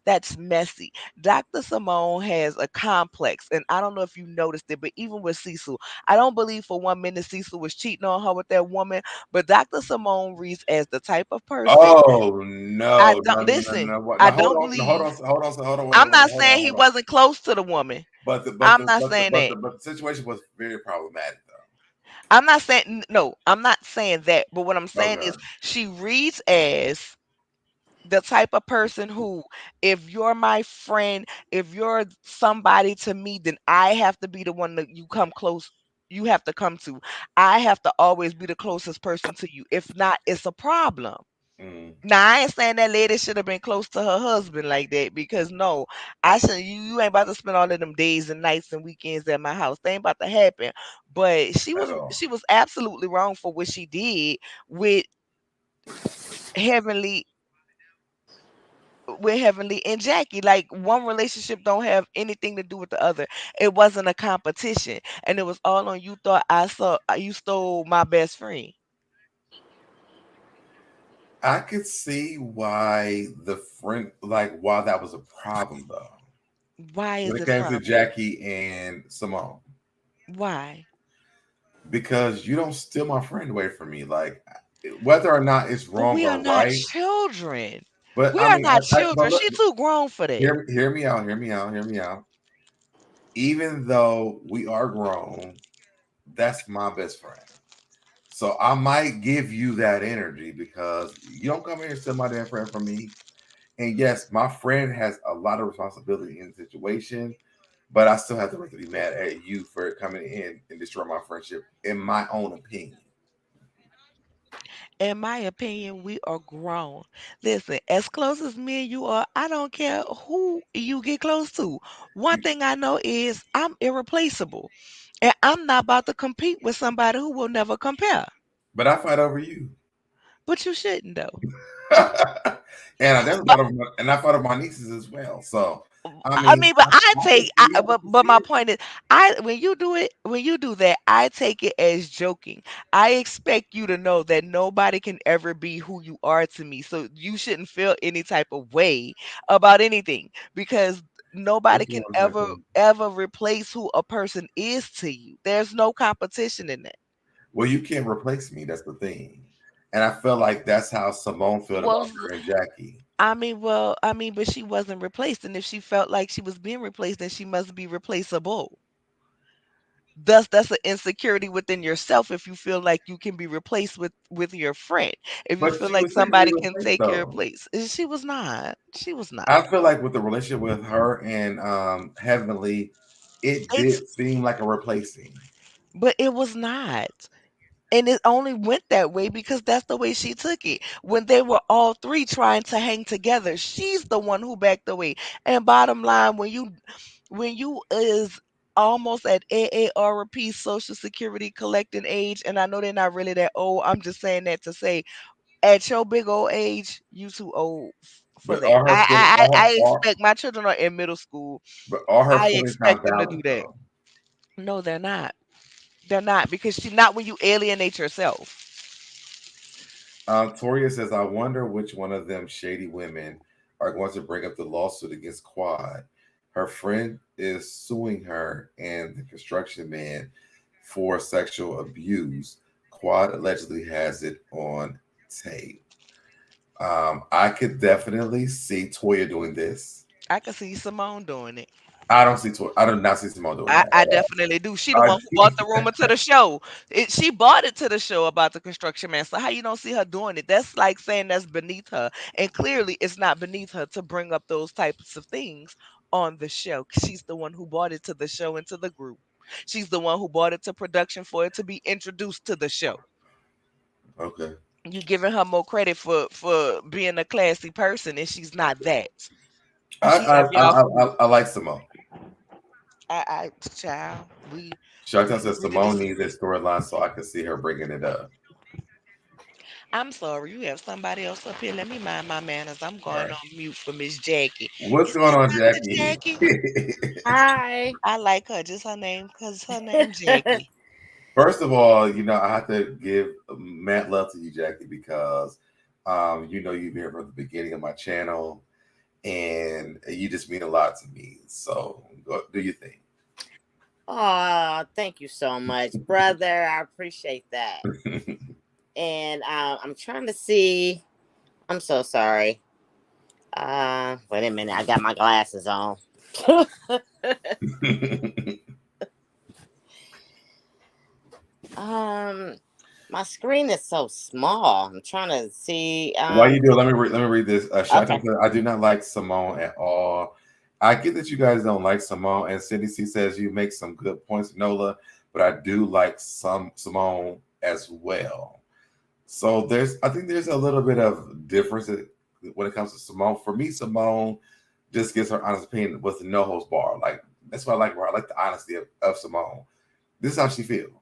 [SPEAKER 3] That's messy. Dr. Simone has a complex, and I don't know if you noticed it, but even with Cecil, I don't believe for 1 minute Cecil was cheating on her with that woman. But Dr. Simone reads as the type of person
[SPEAKER 2] Oh
[SPEAKER 3] I
[SPEAKER 2] no,
[SPEAKER 3] don't
[SPEAKER 2] no, no, no,
[SPEAKER 3] listen.
[SPEAKER 2] no. What?
[SPEAKER 3] I
[SPEAKER 2] Now hold
[SPEAKER 3] don't
[SPEAKER 2] on, no, hold
[SPEAKER 3] believe.
[SPEAKER 2] on, hold on, hold on,
[SPEAKER 3] I'm not
[SPEAKER 2] hold on,
[SPEAKER 3] saying he
[SPEAKER 2] hold on.
[SPEAKER 3] wasn't close to the woman.
[SPEAKER 2] But the but
[SPEAKER 3] I'm
[SPEAKER 2] the
[SPEAKER 3] not
[SPEAKER 2] but the
[SPEAKER 3] saying
[SPEAKER 2] but
[SPEAKER 3] that.
[SPEAKER 2] the but the situation was very problematic
[SPEAKER 3] I'm not saying no. I'm not saying that. But what I'm
[SPEAKER 2] though.
[SPEAKER 3] saying is
[SPEAKER 2] Okay.
[SPEAKER 3] she reads as the type of person who, if you're my friend, if you're somebody to me, then I have to be the one that you come close. You have to come to. I have to always be the closest person to you. If not, it's a problem.
[SPEAKER 2] Mm.
[SPEAKER 3] Now I ain't saying that lady should have been close to her husband like that because no, I should. You ain't about to spend all of them days and nights and weekends at my house. They ain't about to happen. But she
[SPEAKER 2] At
[SPEAKER 3] was
[SPEAKER 2] all.
[SPEAKER 3] she was absolutely wrong for what she did with Heavenly Heavenly and Jackie. Like one relationship don't have anything to do with the other. It wasn't a competition, and it was all on you. Thought I saw you stole my best friend.
[SPEAKER 2] I could see why the friend, like, why that was a problem though.
[SPEAKER 3] Why
[SPEAKER 2] When
[SPEAKER 3] is
[SPEAKER 2] it
[SPEAKER 3] it a
[SPEAKER 2] came to
[SPEAKER 3] problem?
[SPEAKER 2] Jackie and Simone,
[SPEAKER 3] Why?
[SPEAKER 2] because you don't steal my friend away from me. Like, whether or not it's
[SPEAKER 3] But
[SPEAKER 2] wrong
[SPEAKER 3] we are
[SPEAKER 2] or
[SPEAKER 3] not
[SPEAKER 2] right,
[SPEAKER 3] children.
[SPEAKER 2] but
[SPEAKER 3] We
[SPEAKER 2] I
[SPEAKER 3] are
[SPEAKER 2] mean,
[SPEAKER 3] not
[SPEAKER 2] but
[SPEAKER 3] children.
[SPEAKER 2] look,
[SPEAKER 3] She too grown for that.
[SPEAKER 2] hear me out, hear me out, hear me out. Even though we are grown, that's my best friend. So I might give you that energy because you don't come here and steal my damn friend from me. And yes, my friend has a lot of responsibility in the situation, but I still have the right to be mad at you for coming in and destroy my friendship, in my own opinion.
[SPEAKER 3] In my opinion, we are grown. Listen, as close as me and you are, I don't care who you get close to. One thing I know is I'm irreplaceable. And I'm not about to compete with somebody who will never compare.
[SPEAKER 2] But I fight over you.
[SPEAKER 3] But you shouldn't though.
[SPEAKER 2] And I definitely
[SPEAKER 3] But
[SPEAKER 2] fought over and I fought over my nieces as well. So I
[SPEAKER 3] I
[SPEAKER 2] mean,
[SPEAKER 3] mean, but
[SPEAKER 2] I can see it, I can
[SPEAKER 3] but
[SPEAKER 2] see
[SPEAKER 3] my
[SPEAKER 2] it.
[SPEAKER 3] point is, I when you do it, when you do that, I take it as joking. I expect you to know that nobody can ever be who you are to me, so you shouldn't feel any type of way about anything because nobody
[SPEAKER 2] Which
[SPEAKER 3] can
[SPEAKER 2] one
[SPEAKER 3] ever
[SPEAKER 2] exactly?
[SPEAKER 3] ever replace who a person is to you. There's no competition in that.
[SPEAKER 2] Well, you can't replace me. That's the thing. And I feel like that's how Simone felt
[SPEAKER 3] Well,
[SPEAKER 2] about her and Jackie.
[SPEAKER 3] but she wasn't replaced, and if she felt like she was being replaced, then she must be replaceable. Thus, that's an insecurity within yourself if you feel like you can be replaced with your friend. If you
[SPEAKER 2] But
[SPEAKER 3] feel
[SPEAKER 2] she
[SPEAKER 3] like
[SPEAKER 2] was technically
[SPEAKER 3] somebody can
[SPEAKER 2] replaced
[SPEAKER 3] take your
[SPEAKER 2] though.
[SPEAKER 3] place. She was not. She was not.
[SPEAKER 2] I feel like with the relationship with her and Heavenly, it
[SPEAKER 3] It's
[SPEAKER 2] did seem like a replacing.
[SPEAKER 3] but it was not. And it only went that way because that's the way she took it. When they were all three trying to hang together, she's the one who backed away. And bottom line, when you is almost at AARP Social Security collecting age, and I know they're not really that old. I'm just saying that to say, at your big old age, you too old for
[SPEAKER 2] But
[SPEAKER 3] that.
[SPEAKER 2] are her feelings
[SPEAKER 3] I expect my children are in middle school.
[SPEAKER 2] but are her
[SPEAKER 3] I
[SPEAKER 2] feelings
[SPEAKER 3] expect
[SPEAKER 2] not
[SPEAKER 3] them to
[SPEAKER 2] valid
[SPEAKER 3] do that.
[SPEAKER 2] though?
[SPEAKER 3] No, they're not. They're not because she not when you alienate yourself.
[SPEAKER 2] Toria says, I wonder which one of them shady women are going to bring up the lawsuit against Quad. Her friend is suing her and the construction man for sexual abuse. Quad allegedly has it on tape. I could definitely see Toya doing this.
[SPEAKER 3] I can see Simone doing it.
[SPEAKER 2] I don't see Toya. I do not see Simone doing that
[SPEAKER 3] I
[SPEAKER 2] at all.
[SPEAKER 3] definitely do. She the
[SPEAKER 2] I,
[SPEAKER 3] one who bought the rumor to the show. She bought it to the show about the construction man. So how you don't see her doing it? That's like saying that's beneath her. And clearly it's not beneath her to bring up those types of things on the show. She's the one who bought it to the show and to the group. She's the one who bought it to production for it to be introduced to the show.
[SPEAKER 2] okay.
[SPEAKER 3] You giving her more credit for being a classy person and she's not that.
[SPEAKER 2] I,
[SPEAKER 3] She
[SPEAKER 2] I,
[SPEAKER 3] have
[SPEAKER 2] I,
[SPEAKER 3] y'all
[SPEAKER 2] I,
[SPEAKER 3] fooled.
[SPEAKER 2] I like Simone.
[SPEAKER 3] Child,
[SPEAKER 2] Shanta says
[SPEAKER 3] really
[SPEAKER 2] Simone needs a
[SPEAKER 3] disagree.
[SPEAKER 2] storyline so I can see her bringing it up.
[SPEAKER 3] I'm sorry, you have somebody else up here. Let me mind my manners. I'm
[SPEAKER 2] All
[SPEAKER 3] going
[SPEAKER 2] right.
[SPEAKER 3] on mute for Miss Jackie.
[SPEAKER 2] What's
[SPEAKER 3] Is
[SPEAKER 2] going
[SPEAKER 3] that
[SPEAKER 2] on,
[SPEAKER 3] Dr.
[SPEAKER 2] Jackie?
[SPEAKER 3] Jackie?
[SPEAKER 4] Hi.
[SPEAKER 3] I like her, just her name, because her name Jackie.
[SPEAKER 2] First of all, I have to give mad love to you, Jackie, because you've been here from the beginning of my channel, and you just mean a lot to me. So go do your thing.
[SPEAKER 4] Oh, thank you so much, brother. I appreciate that. And I'm trying to see. I'm so sorry. Wait a minute. I got my glasses on. um, my screen is so small. I'm trying to see.
[SPEAKER 2] Why you do it? Let me read this. Shanta
[SPEAKER 4] Okay.
[SPEAKER 2] said, I do not like Simone at all. I get that you guys don't like Simone, and Cindy C says you make some good points, Nola, but I do like some Simone as well. So I think there's a little bit of difference when it comes to Simone. For me, Simone just gives her honest opinion with the no holds bar. Like that's what I like her. I like the honesty of Simone. This is how she feels,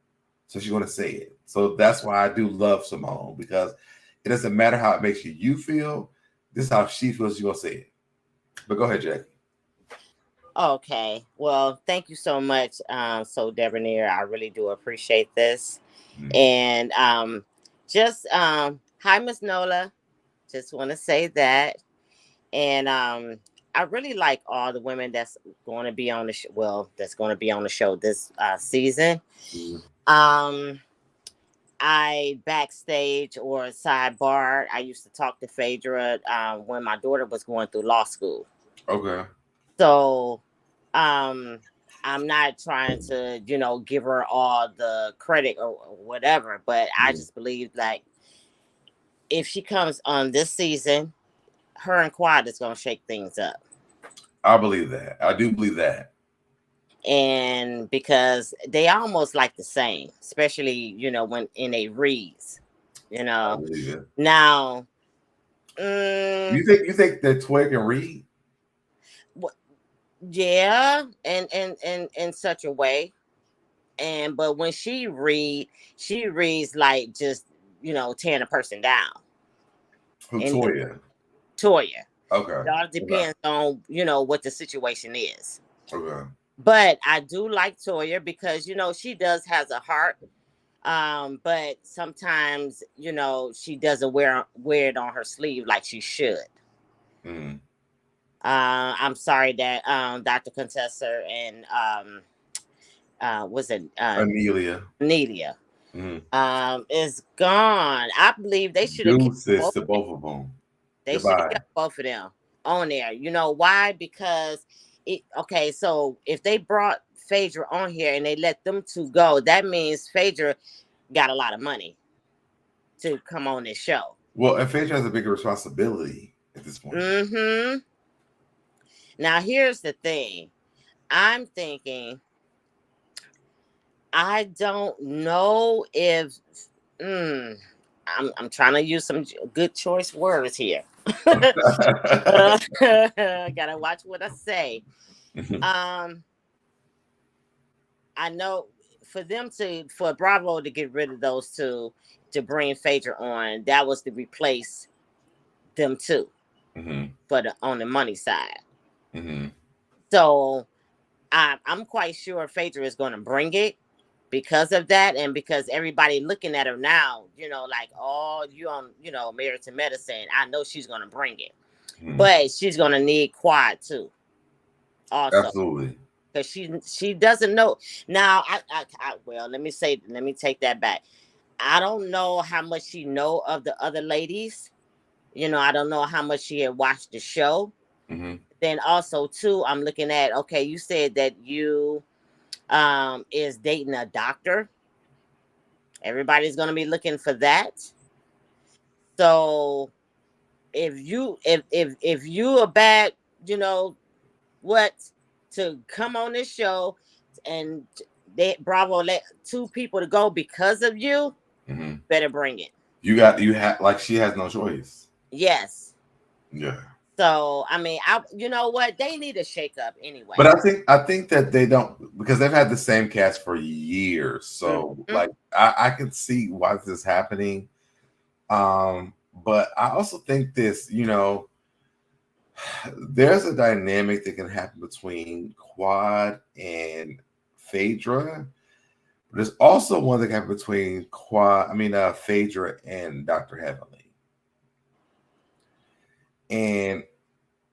[SPEAKER 2] so she's going to say it. So that's why I do love Simone, because it doesn't matter how it makes you feel. This is how she feels. She's going to say it. But go ahead, Jackie.
[SPEAKER 4] Okay. Well, thank you so much, SoDebNair. I really do appreciate this. And just hi, Miss Nola. Just want to say that. And I really like all the women that's going to be on the that's going to be on the show this season. Um, I backstage or sidebar. I used to talk to Phaedra when my daughter was going through law school.
[SPEAKER 2] Okay.
[SPEAKER 4] So, um, I'm not trying to, give her all the credit or whatever, but I just believe like if she comes on this season, her and Quad is going to shake things up.
[SPEAKER 2] I believe that. I do believe that.
[SPEAKER 4] And because they almost like the same, especially, when in a reads,
[SPEAKER 2] I believe it.
[SPEAKER 4] now,
[SPEAKER 2] You think that Twig can read?
[SPEAKER 4] yeah, and in such a way. But when she reads like just tearing a person down.
[SPEAKER 2] Who,
[SPEAKER 4] And
[SPEAKER 2] Toya?
[SPEAKER 4] Toya.
[SPEAKER 2] Okay.
[SPEAKER 4] It all depends on what the situation is.
[SPEAKER 2] Okay.
[SPEAKER 4] But I do like Toya because she does has a heart. But sometimes she doesn't wear it on her sleeve like she should. I'm sorry that Dr. Contessa and was it
[SPEAKER 2] Amelia
[SPEAKER 4] is gone. I believe they should have kept
[SPEAKER 2] deuces to both of them.
[SPEAKER 4] They should have
[SPEAKER 2] Goodbye.
[SPEAKER 4] kept both of them on there. You know why? Because so if they brought Phaedra on here and they let them two go, that means Phaedra got a lot of money to come on this show.
[SPEAKER 2] Well, and Phaedra has a bigger responsibility at this point.
[SPEAKER 4] Now here's the thing. I'm thinking, I don't know if I'm trying to use some good choice words here. Gotta watch what I say. I know for Bravo to get rid of those two to bring Phaedra on, that was to replace them two on the money side. So I'm quite sure Phaedra is going to bring it because of that, and because everybody looking at her now, like, oh, you on, Married to Medicine. I know she's going to bring it, but she's going to need Quad too. Also,
[SPEAKER 2] absolutely,
[SPEAKER 4] because she doesn't know now. Well, let me take that back. I don't know how much she know of the other ladies. I don't know how much she had watched the show. Then also too, I'm looking at, okay, you said that you is dating a doctor. Everybody's gonna be looking for that. So if you are bad, what, to come on this show and Bravo let two people to go because of you, better bring it.
[SPEAKER 2] You have like she has no choice.
[SPEAKER 4] Yes.
[SPEAKER 2] Yeah.
[SPEAKER 4] So I mean, you know what? They need a shake up
[SPEAKER 2] But
[SPEAKER 4] anyway.
[SPEAKER 2] I think that they don't, because they've had the same cast for years. So
[SPEAKER 4] Mm-hmm.
[SPEAKER 2] like I can see why this is happening. But I also think this, there's a dynamic that can happen between Quad and Phaedra. There's also one that can happen between Phaedra and Dr. Heavenly. And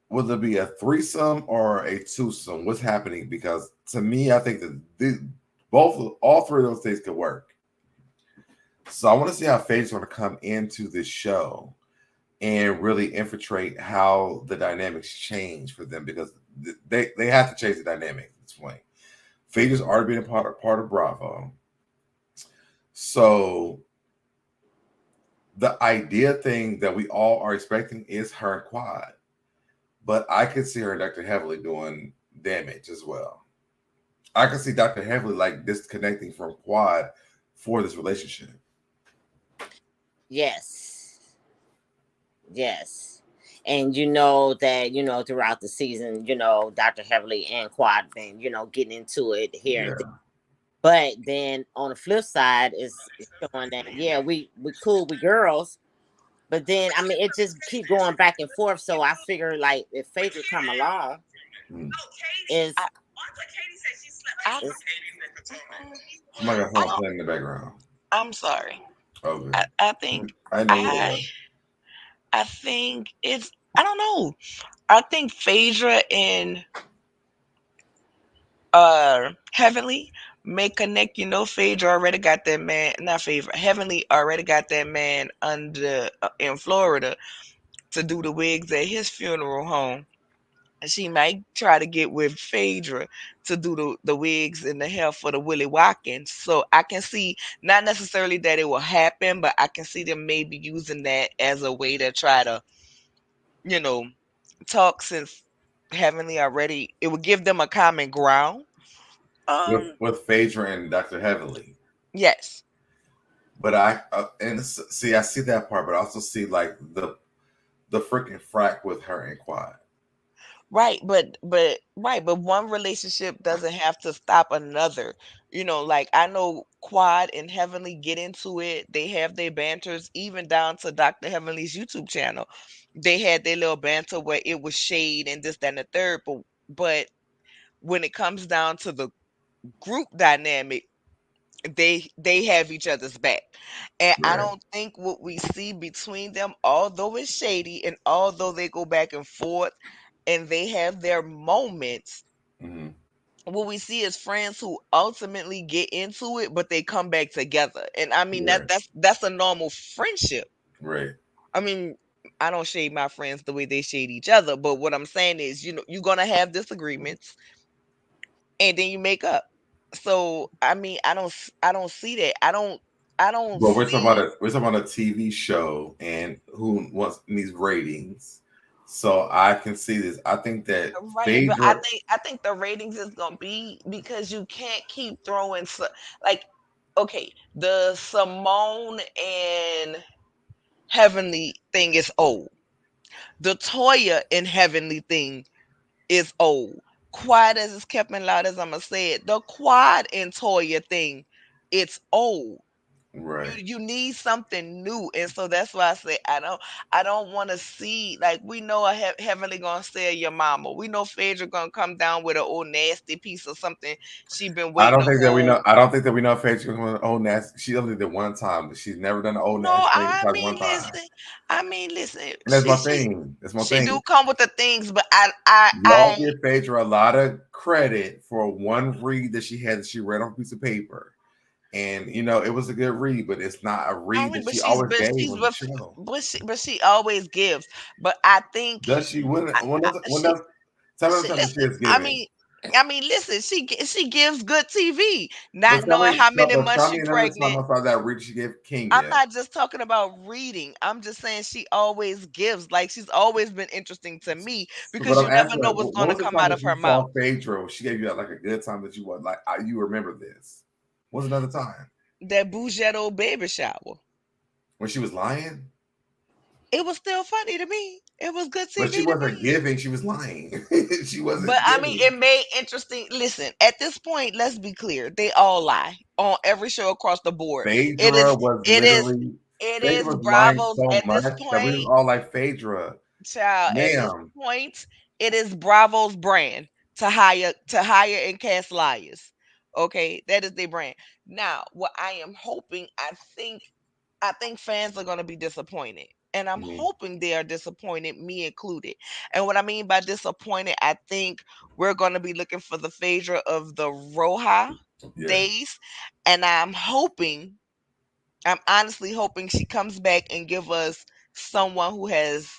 [SPEAKER 2] will there be a threesome or a twosome? What's happening? Because to me, I think that all three of those things could work. So I want to see how Phaedra's going to come into this show and really infiltrate how the dynamics change for them, because they have to change the dynamic at this point. Phaedra's already been a part of Bravo. So the idea thing that we all are expecting is her and Quad. But I could see her and Dr. Heavily doing damage as well. I could see Dr. Heavily like disconnecting from Quad for this relationship.
[SPEAKER 4] Yes. Yes. And you know that, throughout the season, Dr. Heavily and Quad been, getting into it here and there.
[SPEAKER 2] Yeah.
[SPEAKER 4] But then on the flip side is showing that, yeah, we cool, we girls. But then I mean it just keep going back and forth. So I figure like if Phaedra come along,
[SPEAKER 2] Mm.
[SPEAKER 4] is
[SPEAKER 3] I, I,
[SPEAKER 4] is
[SPEAKER 2] Somebody got
[SPEAKER 3] I
[SPEAKER 2] someone
[SPEAKER 3] don't.
[SPEAKER 2] playing in the background.
[SPEAKER 3] I'm sorry.
[SPEAKER 2] Okay.
[SPEAKER 3] I think
[SPEAKER 2] I know who it
[SPEAKER 3] I
[SPEAKER 2] was.
[SPEAKER 3] I think it's I don't know. I think Phaedra and Heavenly may connect. Phaedra already got that man. Not Phaedra. Heavenly already got that man under in Florida to do the wigs at his funeral home. And she might try to get with Phaedra to do the wigs and the hair for the Willie Watkins. So I can see, not necessarily that it will happen, but I can see them maybe using that as a way to try to, you know, talk, since Heavenly already, it would give them a common ground. Um,
[SPEAKER 2] With Phaedra and Dr. Heavily.
[SPEAKER 3] yes.
[SPEAKER 2] But I see that part, but I also see like the freaking frack with her and Quad.
[SPEAKER 3] Right, but one relationship doesn't have to stop another. Like I know Quad and Heavenly get into it. They have their banters, even down to Dr. Heavenly's YouTube channel. They had their little banter where it was shade and this, that, and the third. But when it comes down to the group dynamic, they have each other's back. And I
[SPEAKER 2] Right.
[SPEAKER 3] don't think what we see between them, although it's shady and although they go back and forth and they have their moments,
[SPEAKER 2] Mm-hmm.
[SPEAKER 3] what we see is friends who ultimately get into it, but they come back together. And I mean
[SPEAKER 2] Right.
[SPEAKER 3] that's a normal friendship.
[SPEAKER 2] Right.
[SPEAKER 3] I mean, I don't shade my friends the way they shade each other, but what I'm saying is, you're gonna have disagreements and then you make up. So I mean, I don't see that. I don't
[SPEAKER 2] But
[SPEAKER 3] see.
[SPEAKER 2] we're talking about a TV show and who needs ratings. So I can see this. I think that
[SPEAKER 3] Right, but I
[SPEAKER 2] Phaedra.
[SPEAKER 3] think I think the ratings is gonna be because you can't keep throwing like, okay, the Simone and Heavenly thing is old. The Toya and Heavenly thing is old. Quiet as it's kept and loud as I'ma say it. The Quad and Toya thing, it's old. You
[SPEAKER 2] Right.
[SPEAKER 3] you need something new, and so that's why I say I don't want to see, like, we know a Heavenly gonna sell your mama. We know Phaedra gonna come down with an old nasty piece of something she been
[SPEAKER 2] I
[SPEAKER 3] waiting
[SPEAKER 2] don't
[SPEAKER 3] to
[SPEAKER 2] think that we know.
[SPEAKER 3] hold.
[SPEAKER 2] I don't think that we know if Phaedra's going to old nasty. She only did one time, but she's never done an old
[SPEAKER 3] No,
[SPEAKER 2] nasty thing
[SPEAKER 3] I
[SPEAKER 2] besides one
[SPEAKER 3] mean,
[SPEAKER 2] time.
[SPEAKER 3] listen. I mean, listen.
[SPEAKER 2] And that's
[SPEAKER 3] She
[SPEAKER 2] my
[SPEAKER 3] she
[SPEAKER 2] thing. That's my
[SPEAKER 3] she do
[SPEAKER 2] thing.
[SPEAKER 3] come with the things, but I
[SPEAKER 2] Y'all
[SPEAKER 3] I
[SPEAKER 2] give Phaedra a lot of credit for one read that she had that she read on a piece of paper. And it was a good read, but it's not a
[SPEAKER 3] I
[SPEAKER 2] read
[SPEAKER 3] mean,
[SPEAKER 2] that she always gave on the show.
[SPEAKER 3] but she always gives. But I think
[SPEAKER 2] Does she?
[SPEAKER 3] I,
[SPEAKER 2] When else? Tell me the
[SPEAKER 3] she
[SPEAKER 2] time that she
[SPEAKER 3] listen.
[SPEAKER 2] is giving.
[SPEAKER 3] I mean, listen. She gives good TV,
[SPEAKER 2] But
[SPEAKER 3] not knowing how many months
[SPEAKER 2] tell
[SPEAKER 3] she
[SPEAKER 2] me another time
[SPEAKER 3] pregnant.
[SPEAKER 2] I saw that read she gave
[SPEAKER 3] I'm
[SPEAKER 2] Kenya.
[SPEAKER 3] not just talking about reading. I'm just saying she always gives. Like, she's always been interesting to me
[SPEAKER 2] So, but
[SPEAKER 3] because you
[SPEAKER 2] I'm
[SPEAKER 3] never
[SPEAKER 2] asking,
[SPEAKER 3] know
[SPEAKER 2] like,
[SPEAKER 3] what's
[SPEAKER 2] when
[SPEAKER 3] going to
[SPEAKER 2] was the
[SPEAKER 3] come
[SPEAKER 2] time
[SPEAKER 3] out
[SPEAKER 2] that
[SPEAKER 3] of
[SPEAKER 2] you
[SPEAKER 3] her
[SPEAKER 2] saw
[SPEAKER 3] mouth.
[SPEAKER 2] Phaedra? She gave you like a good time that you was like, you remember this. What was another time
[SPEAKER 3] That Bougetto baby shower.
[SPEAKER 2] when she was lying?
[SPEAKER 3] It was still funny to me. It was good
[SPEAKER 2] But she
[SPEAKER 3] TV to
[SPEAKER 2] wasn't
[SPEAKER 3] me.
[SPEAKER 2] giving. She was lying. She
[SPEAKER 3] But
[SPEAKER 2] wasn't
[SPEAKER 3] I mean, it
[SPEAKER 2] giving.
[SPEAKER 3] made interesting. Listen, at this point, let's be clear. They all lie on every show across the board. It
[SPEAKER 2] Phaedra
[SPEAKER 3] is,
[SPEAKER 2] was
[SPEAKER 3] it is,
[SPEAKER 2] literally.
[SPEAKER 3] it
[SPEAKER 2] Phaedra
[SPEAKER 3] is
[SPEAKER 2] was lying
[SPEAKER 3] Bravo's
[SPEAKER 2] so
[SPEAKER 3] at this
[SPEAKER 2] much that we was
[SPEAKER 3] point,
[SPEAKER 2] all like Phaedra,
[SPEAKER 3] child. At this
[SPEAKER 2] ma'am.
[SPEAKER 3] point, it is Bravo's brand to hire and cast liars. Okay, that is their brand. Now, what I am hoping, I think fans are going to be disappointed. And I'm
[SPEAKER 2] Mhm.
[SPEAKER 3] hoping they are disappointed, me included. And what I mean by disappointed, I think we're going to be looking for the Phaedra of the Roja
[SPEAKER 2] Yeah.
[SPEAKER 3] days. And I'm honestly hoping she comes back and give us someone who has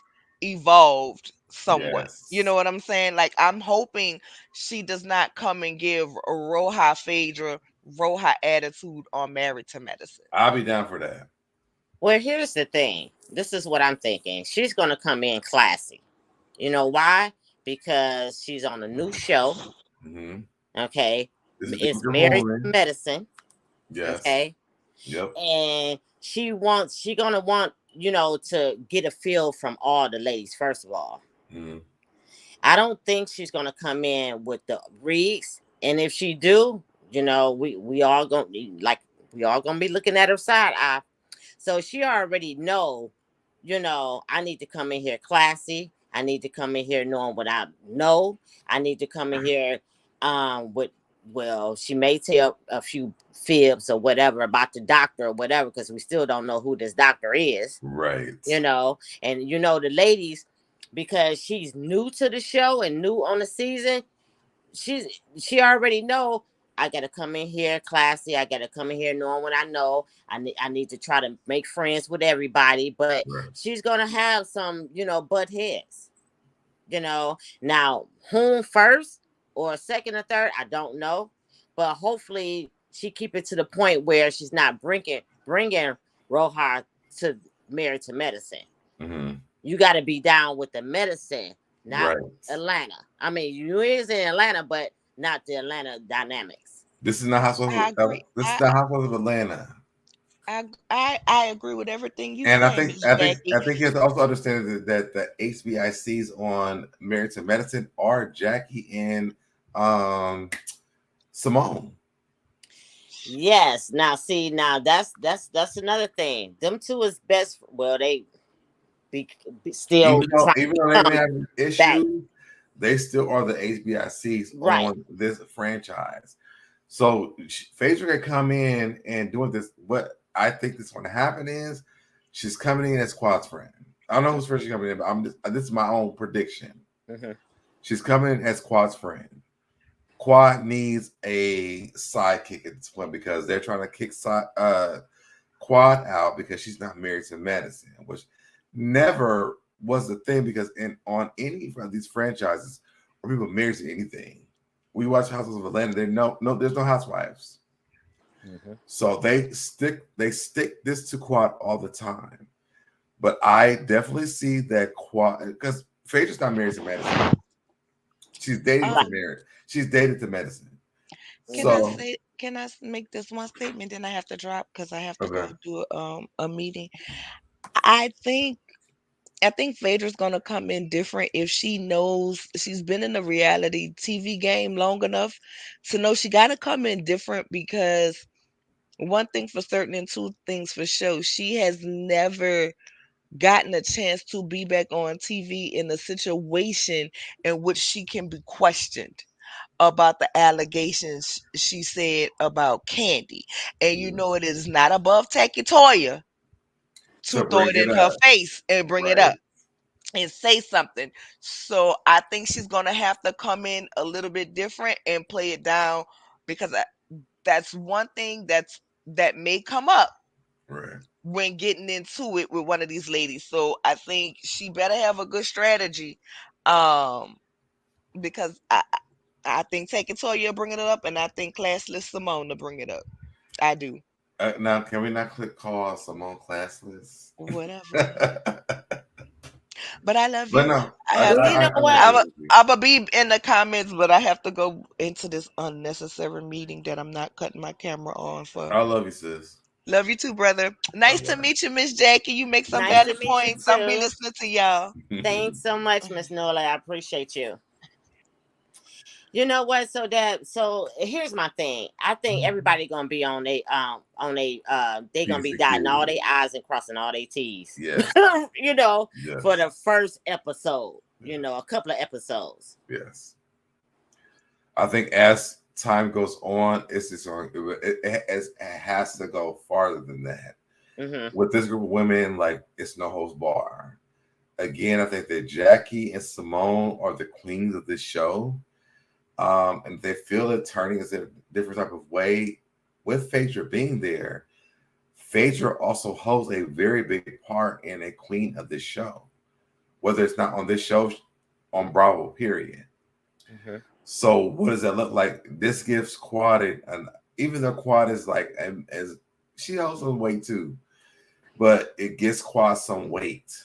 [SPEAKER 3] evolved somewhat. You know
[SPEAKER 2] Yes.
[SPEAKER 3] what I'm saying? Like, I'm hoping she does not come and give a Roja Phaedra Roja attitude on Married to Medicine.
[SPEAKER 2] I'll be down for that.
[SPEAKER 4] Well, here's the thing. This is what I'm thinking. She's gonna come in classy. You know why? Because she's on a new show.
[SPEAKER 2] Hmm.
[SPEAKER 4] Okay,
[SPEAKER 2] This is
[SPEAKER 4] it's
[SPEAKER 2] Danger
[SPEAKER 4] Married to
[SPEAKER 2] Woman.
[SPEAKER 4] Medicine.
[SPEAKER 2] Yes.
[SPEAKER 4] Okay,
[SPEAKER 2] Yep.
[SPEAKER 4] and she gonna want to get a feel from all the ladies. First of all,
[SPEAKER 2] Hmm.
[SPEAKER 4] I don't think she's gonna come in with the reeks, and if she do, we all gonna be looking at her side eye. So she already I need to come in here classy. I need to come in here knowing what I know. I need to come in here with well, she may tell a few fibs or whatever about the doctor or whatever, because we still don't know who this doctor is,
[SPEAKER 2] Right.
[SPEAKER 4] and the ladies, because she's new to the show and new on the season, she already know I gotta come in here classy. I gotta come in here knowing what I know. I need to try to make friends with everybody, but
[SPEAKER 2] Right.
[SPEAKER 4] she's gonna have some butt heads. Now whom first or second or third, I don't know, but hopefully she keep it to the point where she's not bringing Roja to Married to Medicine.
[SPEAKER 2] Hmm.
[SPEAKER 4] You got to be down with the medicine, not
[SPEAKER 2] Right.
[SPEAKER 4] Atlanta. I mean, you is in Atlanta, but not the Atlanta dynamics.
[SPEAKER 2] This is not
[SPEAKER 3] I
[SPEAKER 2] Housewives.
[SPEAKER 3] agree.
[SPEAKER 2] This is the Housewives of Atlanta.
[SPEAKER 3] I agree with everything you
[SPEAKER 2] And
[SPEAKER 3] saying, Miss
[SPEAKER 2] I
[SPEAKER 3] Jackie.
[SPEAKER 2] think you have to also understand that the HBICs on Married to Medicine are Jackie and um Simone.
[SPEAKER 4] Yes. Now, see, now that's another thing. Them two is best. Well, they be still trying
[SPEAKER 2] Even
[SPEAKER 4] to
[SPEAKER 2] though they may
[SPEAKER 4] come
[SPEAKER 2] have
[SPEAKER 4] back.
[SPEAKER 2] issues, they still are the HBICs
[SPEAKER 4] Right.
[SPEAKER 2] on this franchise. So Phaedra can come in and doing this. What I think is going to happen is she's coming in as Quad's friend. I don't know who's first she's coming in, but this is my own prediction.
[SPEAKER 4] Mm-hmm.
[SPEAKER 2] She's coming in as Quad's friend. Quad needs a sidekick at this point because they're trying to kick Quad out because she's not married to Madison, which never was the thing because on any of these franchises where people married to anything, we watch Houses of Atlanta. There's no housewives,
[SPEAKER 4] Mm-hmm.
[SPEAKER 2] so they stick this to Quad all the time. But I definitely see that Quad because Phaedra's not married to Madison. She's dating
[SPEAKER 4] Right.
[SPEAKER 2] to marriage. She's dated to medicine.
[SPEAKER 3] Can I
[SPEAKER 2] So
[SPEAKER 3] say? Can I make this one statement? Then I have to drop because I have to
[SPEAKER 2] okay.
[SPEAKER 3] go do a meeting. I think I think Phaedra's gonna come in different if she knows she's been in the reality TV game long enough to know she got to come in different because one thing for certain and two things for sure, she has never gotten a chance to be back on TV in a situation in which she can be questioned about the allegations she said about Candy. And it is not above Taki Toya to
[SPEAKER 2] To
[SPEAKER 3] throw
[SPEAKER 2] bring
[SPEAKER 3] it
[SPEAKER 2] it
[SPEAKER 3] in her
[SPEAKER 2] up.
[SPEAKER 3] face and bring it
[SPEAKER 2] Right.
[SPEAKER 3] up and say something. So I think she's gonna have to come in a little bit different and play it down because that's one thing that may come up
[SPEAKER 2] Right.
[SPEAKER 3] when getting into it with one of these ladies. So I think she better have a good strategy, um, because I think taking Toya bringing it up, and I think classless Simone to bring it up. I do.
[SPEAKER 2] Now, can we not click call Simone classless?
[SPEAKER 3] Whatever.
[SPEAKER 2] But
[SPEAKER 3] But I love you.
[SPEAKER 2] no,
[SPEAKER 3] I have to.
[SPEAKER 4] You know
[SPEAKER 2] I
[SPEAKER 4] what?
[SPEAKER 2] agree
[SPEAKER 3] I'm a,
[SPEAKER 2] with you.
[SPEAKER 3] I'm gonna be in the comments, but I have to go into this unnecessary meeting that I'm not cutting my camera on for.
[SPEAKER 2] I love you, sis.
[SPEAKER 3] Love you too, brother. Nice to meet you, Miss Jackie. You make some
[SPEAKER 4] Nice to
[SPEAKER 3] valid
[SPEAKER 4] meet you
[SPEAKER 3] points. I'll be
[SPEAKER 4] too.
[SPEAKER 3] listening to y'all.
[SPEAKER 4] Thanks so much, Miss Nola. I appreciate you. You know what? So here's my thing. I think everybody gonna be they gonna be dotting all their I's and crossing all their T's.
[SPEAKER 2] Yes.
[SPEAKER 4] You know,
[SPEAKER 2] Yes.
[SPEAKER 4] for the first episode. You know, a couple of episodes.
[SPEAKER 2] Yes. I think as time goes on, it's just it has to go farther than that.
[SPEAKER 4] Mm-hmm.
[SPEAKER 2] With this group of women, like it's no holds bar. Again, I think that Jackie and Simone are the queens of this show. And they feel it turning as a different type of way with Phaedra being there. Phaedra also holds a very big part in a queen of this show, whether it's not on this show, on Bravo, period.
[SPEAKER 4] Mm-hmm.
[SPEAKER 2] So what does that look like? This gives Quad, and even though Quad is like, as she holds some weight too, but it gives Quad some weight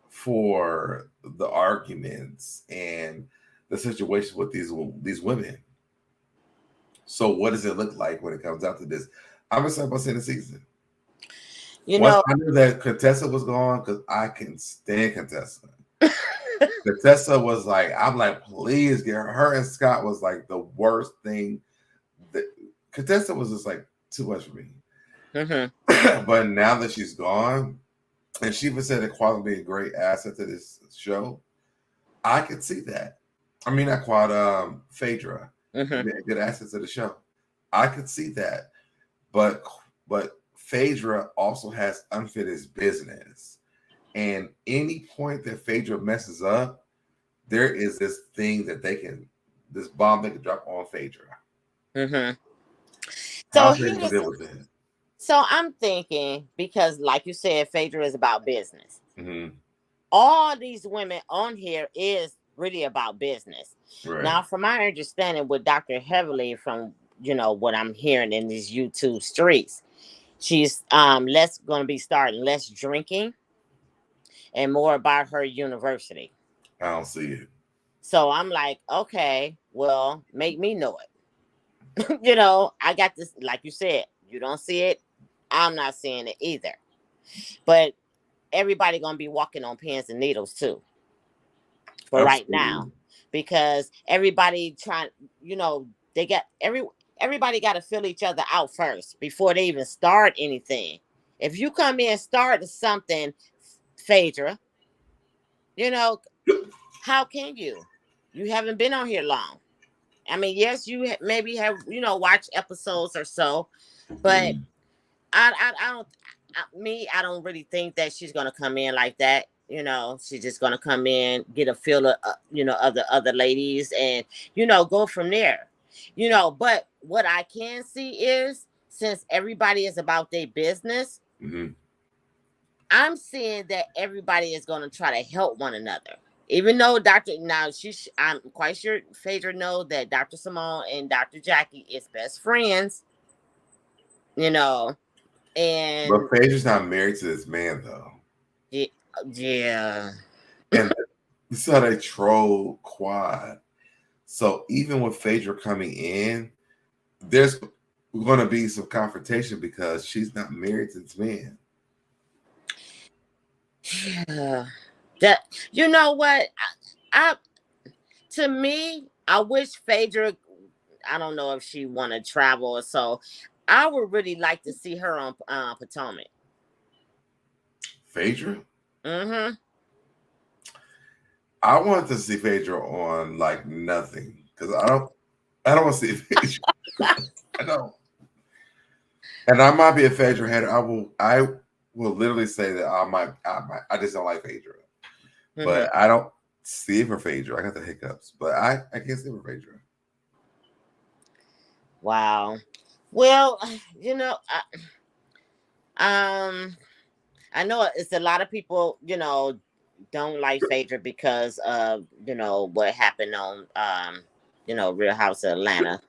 [SPEAKER 2] for the arguments and the situation with these women. So what does it look like when it comes out to this? I'm excited about seeing the season.
[SPEAKER 4] You
[SPEAKER 2] Once
[SPEAKER 4] know,
[SPEAKER 2] I knew that Contessa was gone, because I can stand Contessa. Contessa was like, I'm like, please get her. Her and Scott was like the worst thing. Contessa was just like too much for me.
[SPEAKER 4] Mm-hmm.
[SPEAKER 2] But now that she's gone, and she even said that Quad would be a great asset to this show, I could see that. I mean, not Quad, Phaedra,
[SPEAKER 4] Mm-hmm.
[SPEAKER 2] be a good asset to the show. I could see that, but Phaedra also has unfinished business, and any point that Phaedra messes up, there is this thing that this bomb they can drop on Phaedra.
[SPEAKER 4] Mm-hmm.
[SPEAKER 2] How's Phaedra gonna deal with it?
[SPEAKER 4] So I'm thinking, because like you said, Phaedra is about business.
[SPEAKER 2] Mm-hmm.
[SPEAKER 4] All these women on here is really about business.
[SPEAKER 2] Right.
[SPEAKER 4] Now, from my understanding with Dr. Heavily, from what I'm hearing in these YouTube streets, she's going to be starting less drinking and more about her university.
[SPEAKER 2] I don't see it.
[SPEAKER 4] So I'm like, okay, well, make me know it. I got this, like you said, you don't see it, I'm not seeing it either. But everybody gonna be walking on pins and needles too for right now, because everybody trying, they got everybody got to fill each other out first before they even start anything. If you come in starting something, Phaedra, how can you? You haven't been on here long. I mean, yes, you maybe have watched episodes or so, but I don't really think that she's gonna come in like that. She's just gonna come in, get a feel of of the other ladies, and go from there. But what I can see is, since everybody is about their business,
[SPEAKER 2] Mm-hmm.
[SPEAKER 4] I'm seeing that everybody is gonna try to help one another. Even though I'm quite sure Phaedra know that Dr. Simone and Dr. Jackie is best friends. And
[SPEAKER 2] But Phaedra's not married to this man though.
[SPEAKER 4] Yeah.
[SPEAKER 2] And this is how they troll Quad. So even with Phaedra coming in, there's going to be some confrontation because she's not married to this man.
[SPEAKER 4] Yeah. That, you know what? To me, I wish Phaedra, I don't know if she want to travel or so. I would really like to see her on Potomac.
[SPEAKER 2] Phaedra?
[SPEAKER 4] Mm-hmm.
[SPEAKER 2] I want to see Phaedra on like nothing, because I don't want to see Phaedra. I don't. And I might be a Phaedra hater. I will literally say that I just don't like Phaedra. Mm-hmm. But I don't see it for Phaedra. I got the hiccups, but I can't see it for Phaedra.
[SPEAKER 4] Wow. Well, I know it's a lot of people, don't like Phaedra because of, what happened on, Real House of Atlanta.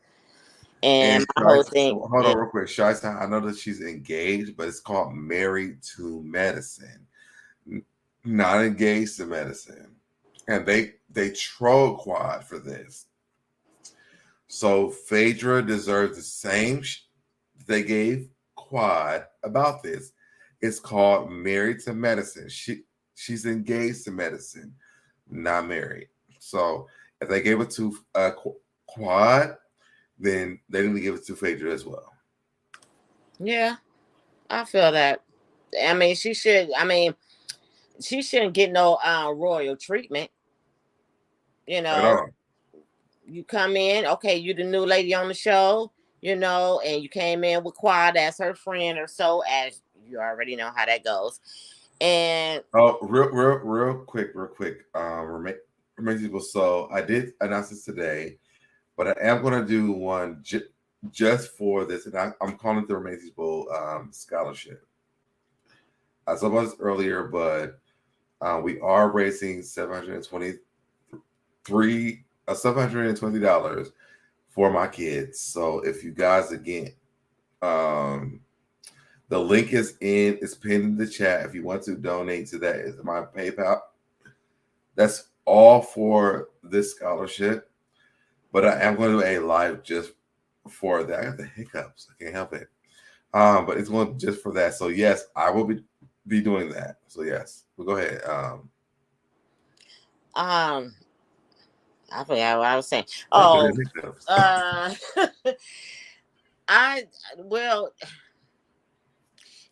[SPEAKER 4] And my whole thing.
[SPEAKER 2] Hold on real quick. Shy-Town, I know that she's engaged, but it's called Married to Medicine. Not engaged to medicine. And they troll Quad for this. So Phaedra deserves the same they gave Quad about this. It's called Married to Medicine. She's engaged to medicine, not married. So if they gave it to Quad, then they need to give it to Phaedra as well.
[SPEAKER 4] Yeah, I feel that. I mean, she should. I mean, she shouldn't get no royal treatment. You
[SPEAKER 2] At
[SPEAKER 4] know,
[SPEAKER 2] all.
[SPEAKER 4] you come in, okay, you the new lady on the show, you know, and you came in with Quad as her friend or so, as you already know how that goes. And
[SPEAKER 2] oh, real quick. Remain people. So I did announce this today, but I am going to do one just for this, and I'm calling it the Remain People scholarship. I said about this earlier, but we are raising $720 for my kids. So if you guys again, the link is pinned in the chat. If you want to donate to that, is my PayPal. That's all for this scholarship. But I am going to do a live just for that. I got the hiccups. I can't help it. But it's going just for that. So yes, I will be doing that. So yes, well, go ahead.
[SPEAKER 4] I forgot what I was saying. Oh, well,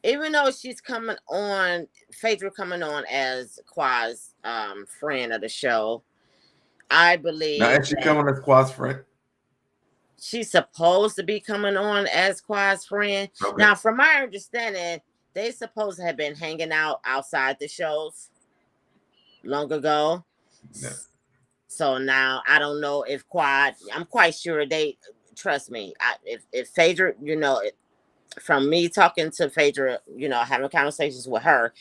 [SPEAKER 4] even though she's coming on, Phaedra coming on as Quad's friend of the show, I believe.
[SPEAKER 2] Now, is she coming as Quad's friend?
[SPEAKER 4] She's supposed to be coming on as Quad's friend. Okay. Now, from my understanding, they supposed to have been hanging out outside the shows long ago. Yeah. So now I don't know if Quad. I'm quite sure they trust me. If Phaedra, you know, from me talking to Phaedra, you know, having conversations with her,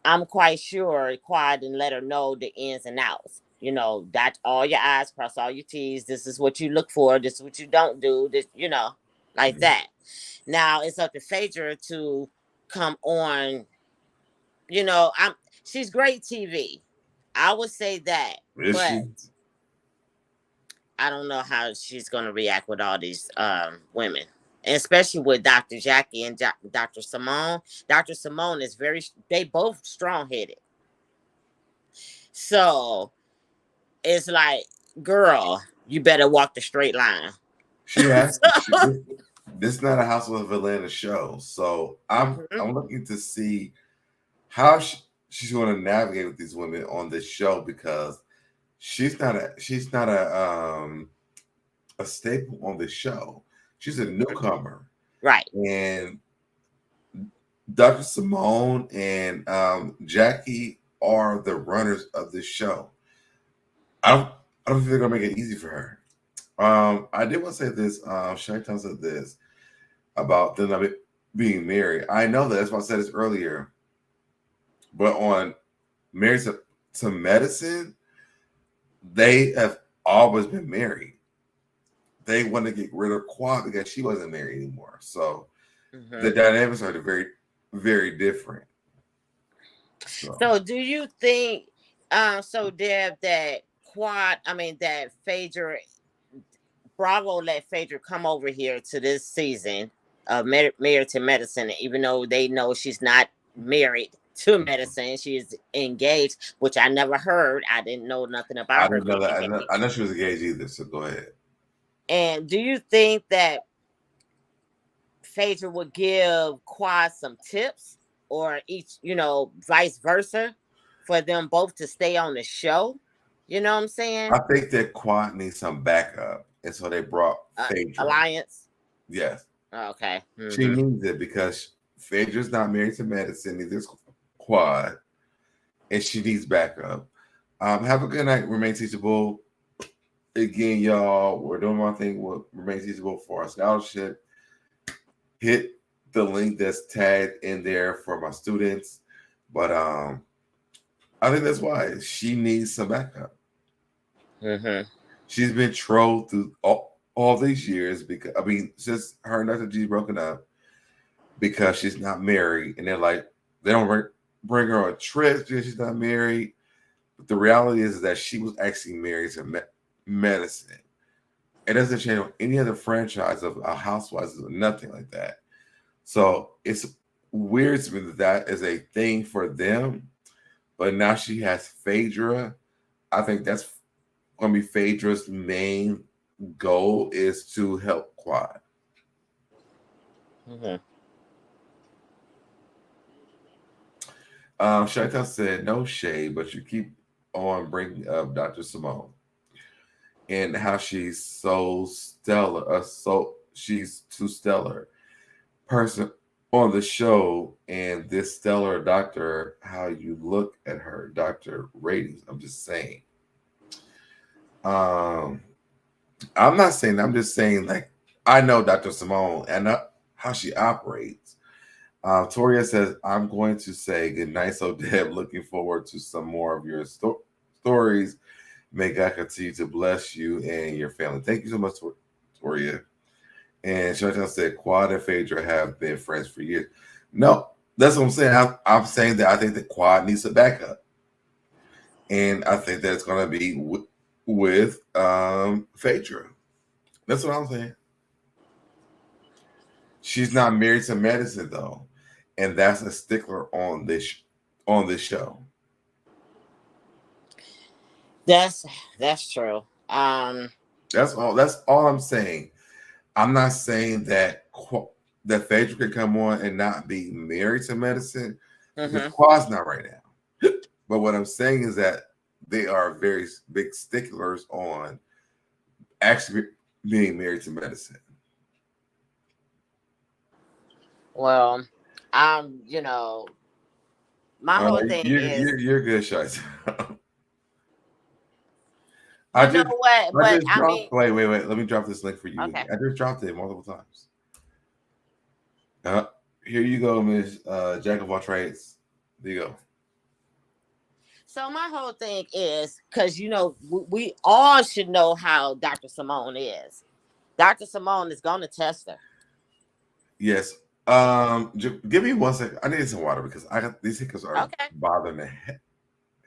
[SPEAKER 4] I'm quite sure Quad didn't let her know the ins and outs. You know, dot all your I's, cross all your T's. This is what you look for. This is what you don't do. This, you know, like that. Now it's up to Phaedra to come on. You know, she's great TV. I would say that.
[SPEAKER 2] Is
[SPEAKER 4] but
[SPEAKER 2] she?
[SPEAKER 4] I don't know how she's going to react with all these women. And especially with Dr. Jackie and Dr. Simone. Dr. Simone is they both strong-headed. So it's like, girl, you better walk the straight line.
[SPEAKER 2] She has. This is not a House of Atlanta show. So I'm looking to see how she's going to navigate with these women on this show, because she's not a staple on the show. She's a newcomer,
[SPEAKER 4] right?
[SPEAKER 2] And Dr. Simone and Jackie are the runners of this show. I don't think they're gonna make it easy for her. I did want to say this. Shaitan said this about them not being married. I know that. That's why I said this earlier. But on Married to Medicine, they have always been married. They want to get rid of Quad because she wasn't married anymore. So the dynamics are very, very different.
[SPEAKER 4] So do you think, so Deb, that that Phaedra, Bravo let Phaedra come over here to this season of Married to Medicine, even though they know she's not married to medicine, she is engaged, which I never heard. I didn't know nothing about her.
[SPEAKER 2] I didn't know that. I know she was engaged either. So go ahead.
[SPEAKER 4] And do you think that Phaedra would give Quad some tips, or each, you know, vice versa, for them both to stay on the show? You know what I'm saying?
[SPEAKER 2] I think that Quad needs some backup, and so they brought Phaedra.
[SPEAKER 4] Alliance.
[SPEAKER 2] Yes.
[SPEAKER 4] Okay.
[SPEAKER 2] She needs it because Phaedra's not married to medicine, neither is Quad, and she needs backup. Have a good night. Remain teachable. Again, y'all, we're doing one thing with Remain Teachable for our scholarship. Hit the link that's tagged in there for my students. But I think that's why she needs some backup. She's been trolled through all these years because, I mean, since her and Dr. G broken up, because she's not married, and they're like, they don't bring her on trips because she's not married. But the reality is that she was actually married to medicine. It doesn't change on any other franchise of Housewives or nothing like that. So it's weird to me that that is a thing for them. But now she has Phaedra. I think that's going to be Phaedra's main goal is to help Quad.
[SPEAKER 4] Mm-hmm.
[SPEAKER 2] Chantel said, no shade, but you keep on bringing up Dr. Simone and how she's so stellar. She's too stellar person on the show, and this stellar doctor, how you look at her doctor ratings. I'm just saying. Um, I'm not saying. I'm just saying. Like I know Dr. Simone and how she operates. Toria says, I'm going to say good night, so Deb. Looking forward to some more of your stories. May God continue to bless you and your family. Thank you so much, Toria. And Chantel said, Quad and Phaedra have been friends for years. No, that's what I'm saying. I'm saying that I think that Quad needs a backup. And I think that it's going to be with Phaedra. That's what I'm saying. She's not married to medicine, though. And that's a stickler on this show.
[SPEAKER 4] That's true.
[SPEAKER 2] That's all I'm saying. I'm not saying that Phaedra could come on and not be married to medicine because Quad's not right now. But what I'm saying is that they are very big sticklers on actually being married to medicine.
[SPEAKER 4] Well, my whole thing is
[SPEAKER 2] you're good, Shice.
[SPEAKER 4] you know what, but I mean,
[SPEAKER 2] wait. Let me drop this link for you.
[SPEAKER 4] okay.
[SPEAKER 2] I just dropped it multiple times. Here you go, Miss Jack of all trades. There you go.
[SPEAKER 4] So my whole thing is because we all should know how Dr. Simone is. Dr. Simone is going to test her.
[SPEAKER 2] Yes. Give me 1 second. I need some water because I got these hiccups are bothering me.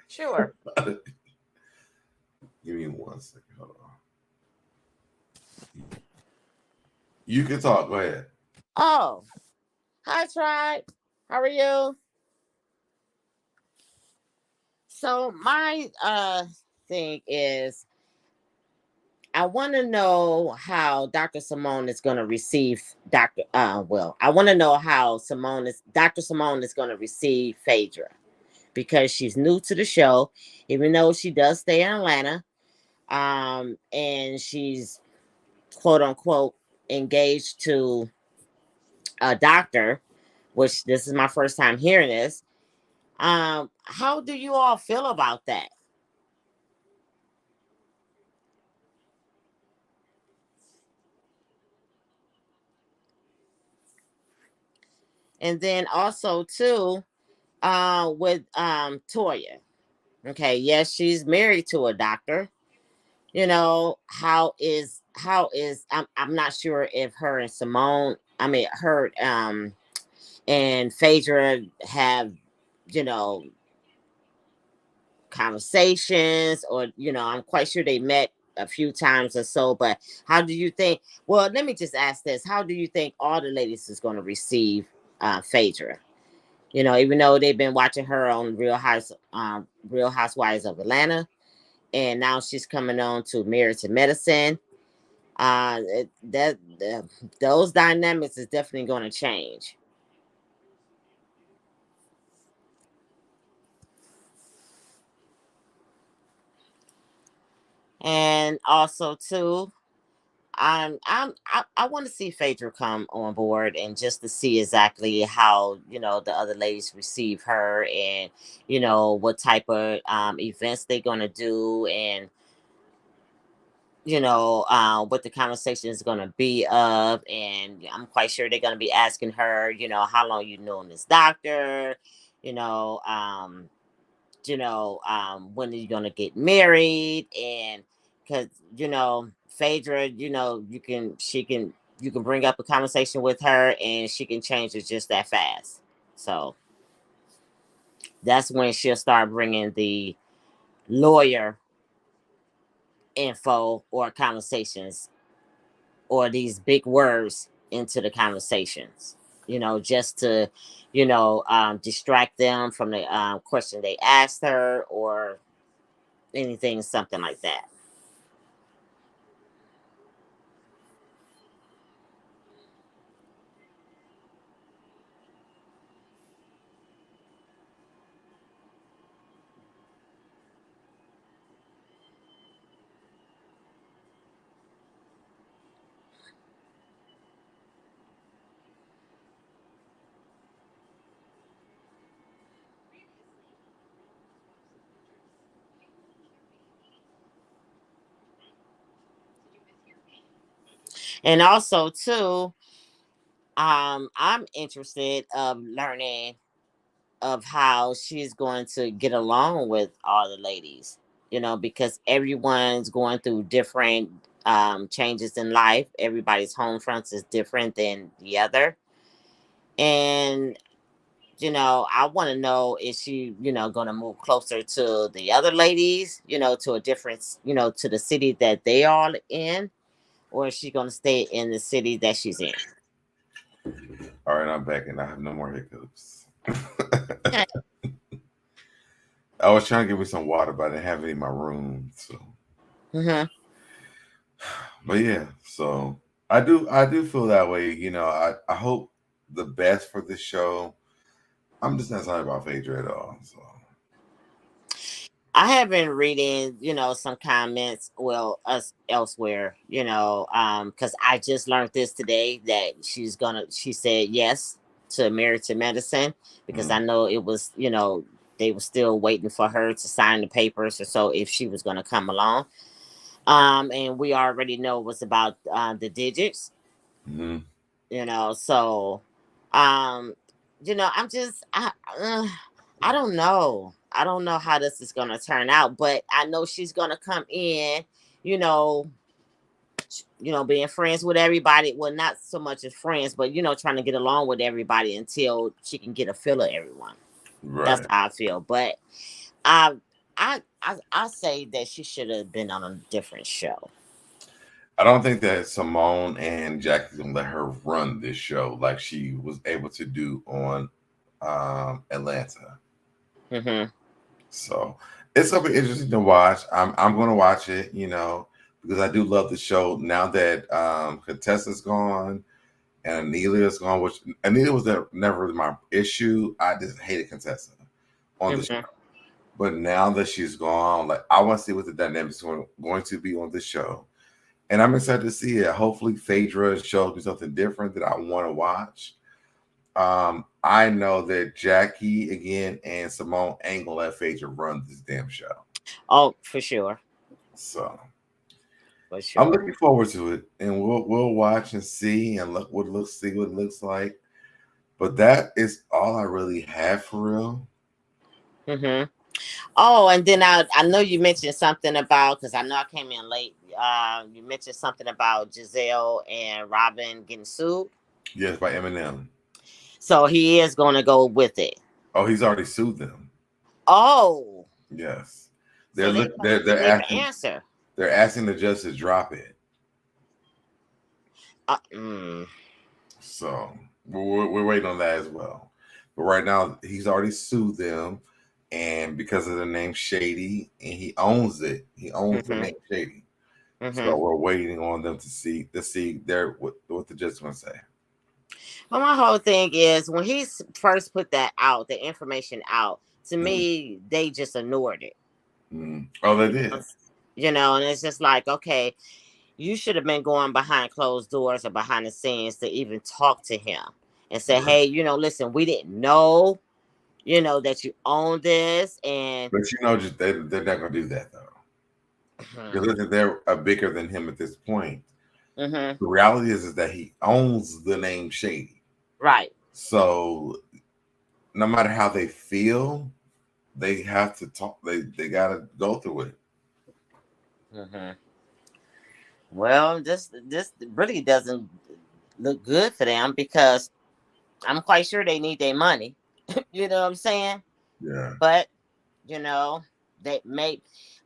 [SPEAKER 4] Sure.
[SPEAKER 2] Give me 1 second. Hold on. You can talk. Go ahead.
[SPEAKER 4] Oh, hi, Tribe. How are you? So my thing is, I want to know how Dr. Simone is going to receive I want to know how Dr. Simone is going to receive Phaedra because she's new to the show, even though she does stay in Atlanta. And she's quote unquote engaged to a doctor, which this is my first time hearing this. How do you all feel about that? And then also too, with Toya. Okay, yes, she's married to a doctor. I'm not sure if her and her and Phaedra have, conversations, or I'm quite sure they met a few times or so. But how do you think, well, let me just ask this, how do you think all the ladies is going to receive Phaedra? Even though they've been watching her on Real Housewives of Atlanta, and now she's coming on to Married to Medicine. Those dynamics is definitely going to change. And also too, I want to see Phaedra come on board and just to see exactly how the other ladies receive her, and what type of events they're gonna do, and what the conversation is going to be of. And I'm quite sure they're going to be asking her, how long you known this doctor, you know, um, when are you going to get married? And because, Phaedra, you can bring up a conversation with her and she can change it just that fast. So that's when she'll start bringing the lawyer info or conversations or these big words into the conversations. just to, distract them from the question they asked her or anything, something like that. And also too, I'm interested of learning of how she's going to get along with all the ladies, because everyone's going through different changes in life. Everybody's home fronts is different than the other. And, I want to know, is she, going to move closer to the other ladies, to a different, to the city that they are in, or is she going to stay in the city that she's in?
[SPEAKER 2] All right, I'm back and I have no more hiccups. I was trying to get me some water, but I didn't have any in my room. So, but yeah, so I do feel that way. I hope the best for this show. I'm just not excited about Phaedra at all. So
[SPEAKER 4] I have been reading, some comments, well, us elsewhere, because I just learned this today that she said yes to Married to Medicine, because I know it was, they were still waiting for her to sign the papers or so if she was gonna come along. And we already know what's about the digits, so I'm just I don't know. I don't know how this is gonna turn out, but I know she's gonna come in, you know, being friends with everybody. Well, not so much as friends, but trying to get along with everybody until she can get a feel of everyone.
[SPEAKER 2] right.
[SPEAKER 4] That's how I feel. But I say that she should have been on a different show.
[SPEAKER 2] I don't think that Simone and Jackie's gonna let her run this show like she was able to do on Atlanta. So it's gonna be interesting to watch. I'm gonna watch it, because I do love the show now that Contessa's gone and Anelia's gone, which Anelia was never my issue. I just hated Contessa on the show. But now that she's gone, like I want to see what the dynamics are going to be on the show. And I'm excited to see it. Hopefully Phaedra shows me something different that I want to watch. I know that Jackie again and Simone ain't gonna let Phaedra run this damn show.
[SPEAKER 4] Oh, for sure.
[SPEAKER 2] So
[SPEAKER 4] for sure.
[SPEAKER 2] I'm looking forward to it, and we'll watch and see and see what it looks like. But that is all I really have for real.
[SPEAKER 4] Oh, and then I know you mentioned something about, because I know I came in late. You mentioned something about Gizzele and Robyn getting sued.
[SPEAKER 2] Yes, by Eminem.
[SPEAKER 4] So he is going to go with it.
[SPEAKER 2] Oh, he's already sued them.
[SPEAKER 4] Oh.
[SPEAKER 2] Yes.
[SPEAKER 4] They're asking answer.
[SPEAKER 2] They're asking the judge to drop it. So we're waiting on that as well. But right now he's already sued them, and because of the name Shady, and he owns it. He owns the name Shady. So we're waiting on them to see what the judge is going to say.
[SPEAKER 4] Well, my whole thing is when he first put that out, the information out, to me, they just ignored it.
[SPEAKER 2] Oh, they did.
[SPEAKER 4] And it's just like, okay, you should have been going behind closed doors or behind the scenes to even talk to him and say, hey, listen, we didn't know, that you own this.
[SPEAKER 2] But just they're not going to do that though. Because they're bigger than him at this point. The reality is that he owns the name Shady.
[SPEAKER 4] Right.
[SPEAKER 2] So no matter how they feel, they have to talk. They got to go through it.
[SPEAKER 4] Well, this really doesn't look good for them, because I'm quite sure they need their money. You know what I'm saying?
[SPEAKER 2] Yeah.
[SPEAKER 4] But they may.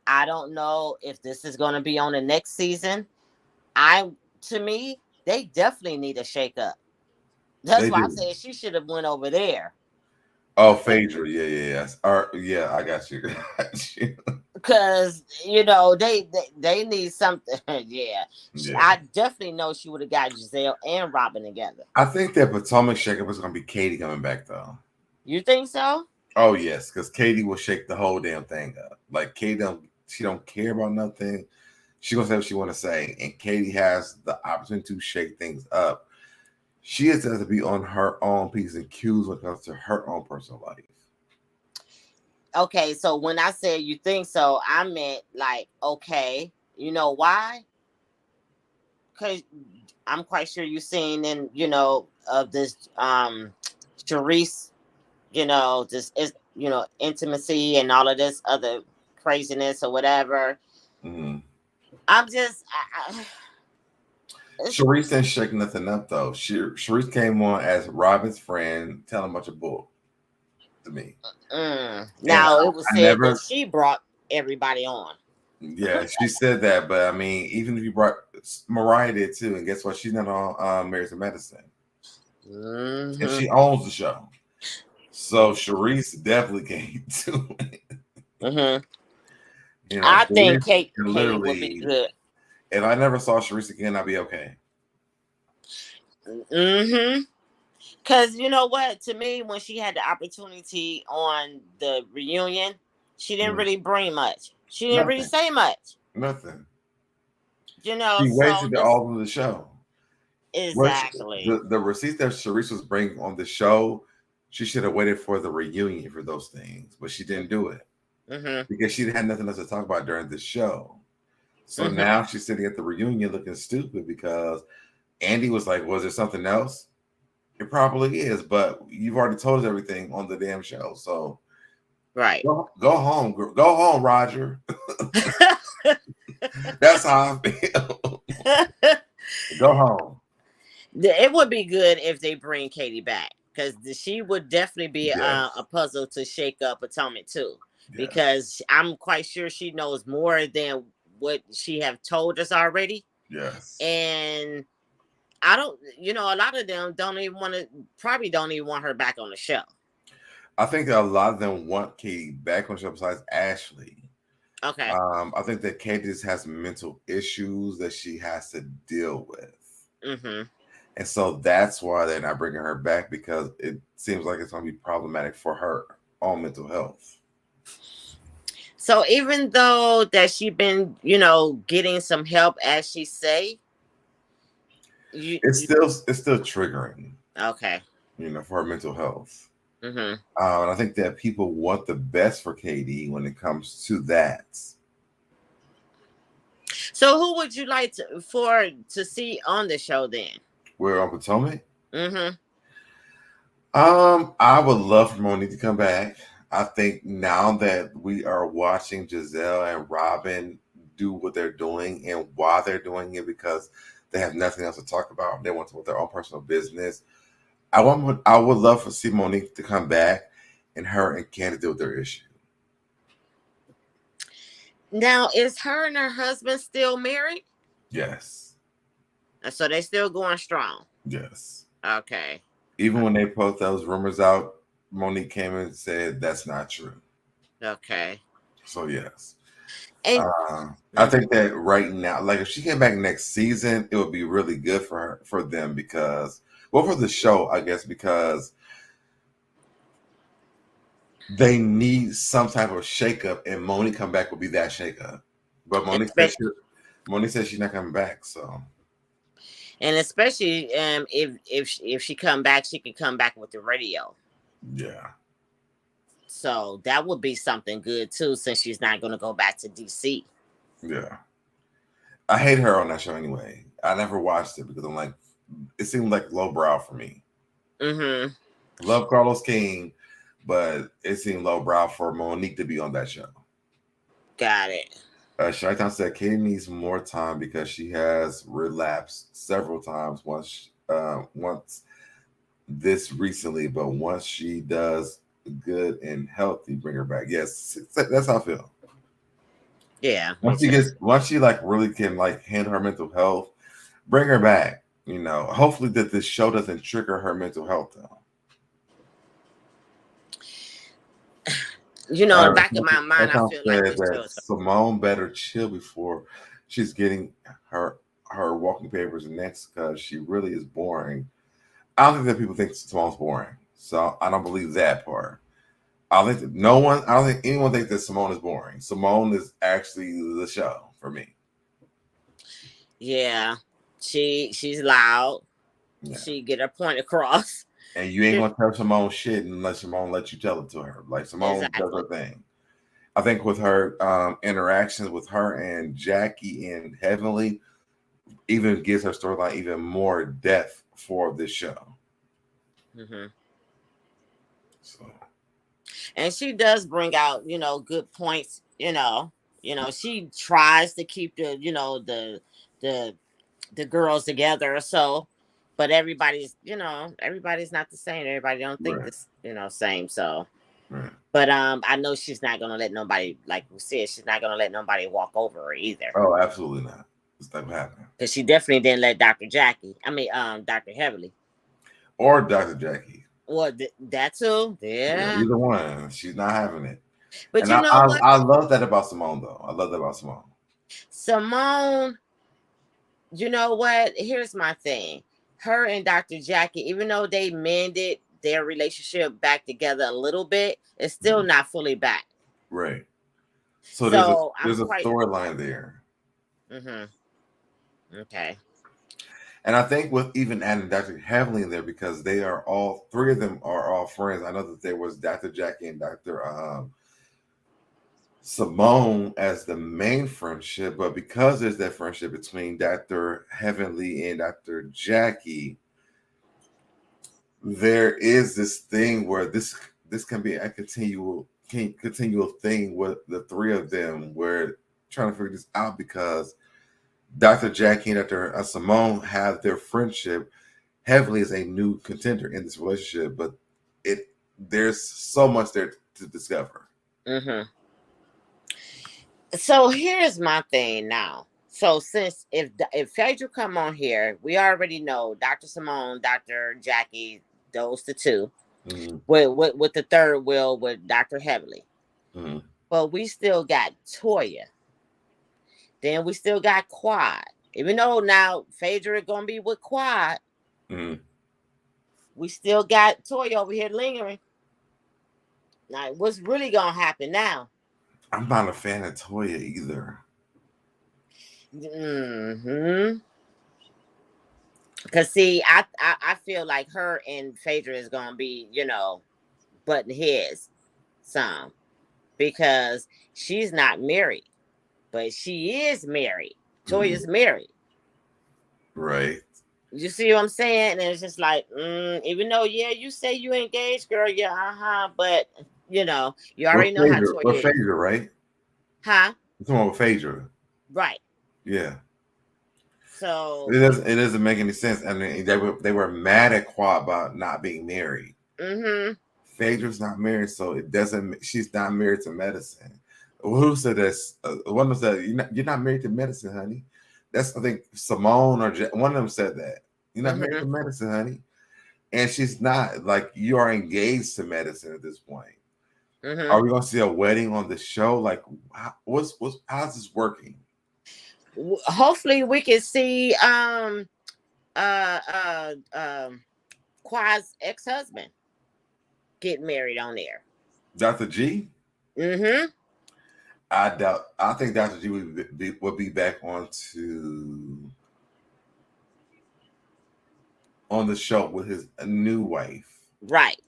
[SPEAKER 4] I don't know if this is going to be on the next season. To me, they definitely need a shake up. That's
[SPEAKER 2] They
[SPEAKER 4] why I
[SPEAKER 2] do.
[SPEAKER 4] said she should have went over there.
[SPEAKER 2] Oh, Phaedra. Yes. Yeah, I got you.
[SPEAKER 4] Because they need something. Yeah,
[SPEAKER 2] Yeah.
[SPEAKER 4] I definitely know she would have got Gizzele and Robyn together.
[SPEAKER 2] I think that Potomac shakeup is going to be Katie coming back, though.
[SPEAKER 4] You think so?
[SPEAKER 2] Oh, yes, because Katie will shake the whole damn thing up. Like, she don't care about nothing. She going to say what she want to say. And Katie has the opportunity to shake things up. She has to be on her own P's and Q's when it comes to her own personal life.
[SPEAKER 4] Okay, so when I said you think so, I meant like, okay, you know why? Because I'm quite sure you've seen in, of this Sharice, this is, intimacy and all of this other craziness or whatever.
[SPEAKER 2] Mm-hmm.
[SPEAKER 4] I'm just,
[SPEAKER 2] Sharice didn't shake nothing up, though. Sharice came on as Robyn's friend, telling a bunch of bull to me.
[SPEAKER 4] Now, it was said that she brought everybody on.
[SPEAKER 2] Yeah, she said that, but I mean, even if you brought Mariah did too, and guess what? She's not on Married to Medicine, and she owns the show. So Sharice definitely came to it.
[SPEAKER 4] I think Katie would be good.
[SPEAKER 2] If I never saw Sharice again, I'd be okay.
[SPEAKER 4] Because you know what? To me, when she had the opportunity on the reunion, she didn't really bring much. She didn't really say much.
[SPEAKER 2] Nothing.
[SPEAKER 4] She
[SPEAKER 2] wasted all of the show.
[SPEAKER 4] Exactly.
[SPEAKER 2] The receipts that Sharice was bringing on the show, she should have waited for the reunion for those things, but she didn't do it because she had nothing else to talk about during the show. So now she's sitting at the reunion looking stupid because Andy was like, "Was there something else?" It probably is, but you've already told us everything on the damn show. So,
[SPEAKER 4] right,
[SPEAKER 2] go home, Roger. That's how I feel. Go home.
[SPEAKER 4] It would be good if they bring Katie back because she would definitely be a puzzle to shake up Potomac too. Yeah. Because I'm quite sure she knows more than what she have told us already.
[SPEAKER 2] Yes,
[SPEAKER 4] and I don't, a lot of them don't even want her back on the show.
[SPEAKER 2] I think a lot of them want Katie back on the show besides Ashley.
[SPEAKER 4] Okay.
[SPEAKER 2] I think that Katie just has mental issues that she has to deal with. And so that's why they're not bringing her back, because it seems like it's going to be problematic for her own mental health.
[SPEAKER 4] So even though that she been, getting some help, as she say,
[SPEAKER 2] it's still triggering.
[SPEAKER 4] Okay.
[SPEAKER 2] For her mental health. And I think that people want the best for Katie when it comes to that.
[SPEAKER 4] So who would you like to see on the show then?
[SPEAKER 2] Where on Potomac? I would love for Monique to come back. I think now that we are watching Gizzele and Robyn do what they're doing and why they're doing it, because they have nothing else to talk about. They want to with their own personal business. I would love to see Monique to come back and her and Candace deal with their issue.
[SPEAKER 4] Now, is her and her husband still married?
[SPEAKER 2] Yes.
[SPEAKER 4] So they still going strong?
[SPEAKER 2] Yes.
[SPEAKER 4] Okay.
[SPEAKER 2] Even when they put those rumors out, Monique came and said that's not true.
[SPEAKER 4] Okay.
[SPEAKER 2] So yes.
[SPEAKER 4] And
[SPEAKER 2] I think that right now, like if she came back next season, it would be really good for them because, well, for the show, I guess, because they need some type of shakeup, and Monique come back would be that shakeup. But Monique said she's not coming back, so.
[SPEAKER 4] And especially if she come back, she can come back with the radio.
[SPEAKER 2] Yeah.
[SPEAKER 4] So that would be something good too, since she's not going to go back to DC.
[SPEAKER 2] Yeah. I hate her on that show anyway. I never watched it because I'm like, it seemed like lowbrow for me. Love Carlos King, but it seemed lowbrow for Monique to be on that show.
[SPEAKER 4] Got it.
[SPEAKER 2] Shaitan said Katie needs more time because she has relapsed several times. Once this recently, but once she does good and healthy, bring her back. Yes, that's how I feel.
[SPEAKER 4] Yeah.
[SPEAKER 2] Once she like really can like handle her mental health, bring her back. You know, hopefully that this show doesn't trigger her mental health though.
[SPEAKER 4] You know, in the back of my mind, I feel like
[SPEAKER 2] said
[SPEAKER 4] this
[SPEAKER 2] that
[SPEAKER 4] show is.
[SPEAKER 2] Simone better chill before she's getting her walking papers next because she really is boring. I don't think that people think Simone's boring, so I don't believe that part. I don't think I don't think anyone thinks that Simone is boring. Simone is actually the show for me.
[SPEAKER 4] Yeah, she's loud. Yeah. She get her point across.
[SPEAKER 2] And you ain't gonna tell Simone shit unless Simone lets you tell it to her. Like Simone does her thing. I think with her interactions with her and Jackie and Heavenly, even gives her storyline even more depth for this show.
[SPEAKER 4] Mm-hmm. So, and she does bring out, you know, good points. You know, she tries to keep the, you know, the girls together. So, but everybody's, you know, everybody's not the same. Everybody don't think this, you know, same. So, but I know she's not gonna let nobody, like we said, she's not gonna let nobody walk over her either.
[SPEAKER 2] Oh, absolutely not. It's not happening.
[SPEAKER 4] Because she definitely didn't let Dr. Heavenly.
[SPEAKER 2] Or Dr. Jackie.
[SPEAKER 4] Well, that too. Yeah.
[SPEAKER 2] Either one. She's not having it.
[SPEAKER 4] But and what?
[SPEAKER 2] I love that about Simone, though. I love that about Simone.
[SPEAKER 4] Simone, you know what? Here's my thing. Her and Dr. Jackie, even though they mended their relationship back together a little bit, it's still not fully back.
[SPEAKER 2] Right. So there's a storyline there.
[SPEAKER 4] Mm-hmm. Okay.
[SPEAKER 2] And I think with even adding Dr. Heavenly in there, because they are all three of them are all friends. I know that there was Dr. Jackie and Dr. Simone as the main friendship, but because there's that friendship between Dr. Heavenly and Dr. Jackie, there is this thing where this can be a continual thing with the three of them. We're trying to figure this out because Dr. Jackie and Dr. Simone have their friendship. Heavenly is a new contender in this relationship, but there's so much there to discover.
[SPEAKER 4] Mm-hmm. So here's my thing now. So since if Phaedra come on here, we already know Dr. Simone, Dr. Jackie, those the two. Mm-hmm. With the third wheel with Dr. Heavenly. Mm-hmm. But we still got Toya. Then we still got Quad. Even though now Phaedra is gonna be with Quad, we still got Toya over here lingering. Now, what's really gonna happen now?
[SPEAKER 2] I'm not a fan of Toya either.
[SPEAKER 4] Mm-hmm. Cause see, I feel like her and Phaedra is gonna be, you know, butting heads some because she's not married, but she is married. Toya's married.
[SPEAKER 2] Right.
[SPEAKER 4] You see what I'm saying? And it's just like, even though, yeah, you say you engaged, girl, yeah, but you know, you already know how Toya
[SPEAKER 2] is. Phaedra, right?
[SPEAKER 4] Huh?
[SPEAKER 2] You're talking about Phaedra.
[SPEAKER 4] Right.
[SPEAKER 2] Yeah.
[SPEAKER 4] So
[SPEAKER 2] it doesn't make any sense. I mean, they were mad at Quad about not being married. Mm-hmm. Phaedra's not married, so it doesn't. She's not married to medicine. Who said this? One of them said, "You're not married to medicine, honey." That's I think Simone or one of them said that. You're not married to medicine, honey. And she's not. Like, you are engaged to medicine at this point. Mm-hmm. Are we gonna see a wedding on the show? Like, how's this working?
[SPEAKER 4] Hopefully we can see Quad's ex-husband get married on there.
[SPEAKER 2] Dr. G? Mm-hmm. I think Dr. G would be back on the show with his new wife.
[SPEAKER 4] Right.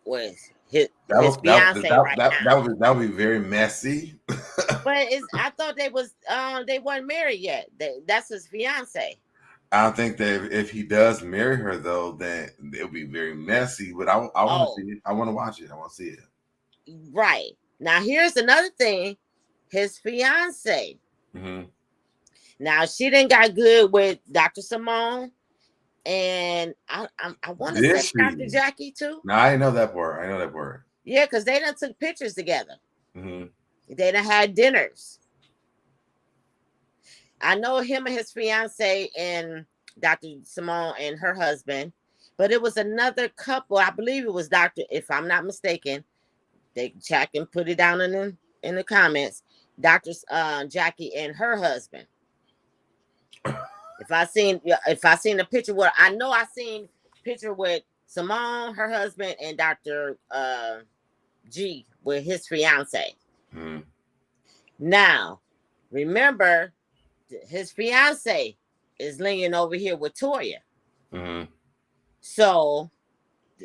[SPEAKER 4] With his fiance right now.
[SPEAKER 2] That would be very messy.
[SPEAKER 4] But I thought they weren't married yet. That's his fiance.
[SPEAKER 2] I think that if he does marry her, though, then it'll be very messy. But I want to see it. I want to watch it. I want to see it.
[SPEAKER 4] Right. Now, here's another thing. His fiance. Mm-hmm. Now, she didn't got good with Dr. Simone. And I want to say Dr. Jackie, too.
[SPEAKER 2] No, I know that part.
[SPEAKER 4] Yeah, because they done took pictures together. Mm-hmm. They done had dinners. I know him and his fiance and Dr. Simone and her husband, but it was another couple. I believe it was Dr. If I'm not mistaken, they check and put it down in the comments. Dr. Jackie and her husband. If I seen a picture where I know I seen picture with Simone, her husband, and Dr. G with his fiance.
[SPEAKER 2] Mm-hmm.
[SPEAKER 4] Now, remember, his fiance is leaning over here with Toya.
[SPEAKER 2] Mm-hmm.
[SPEAKER 4] So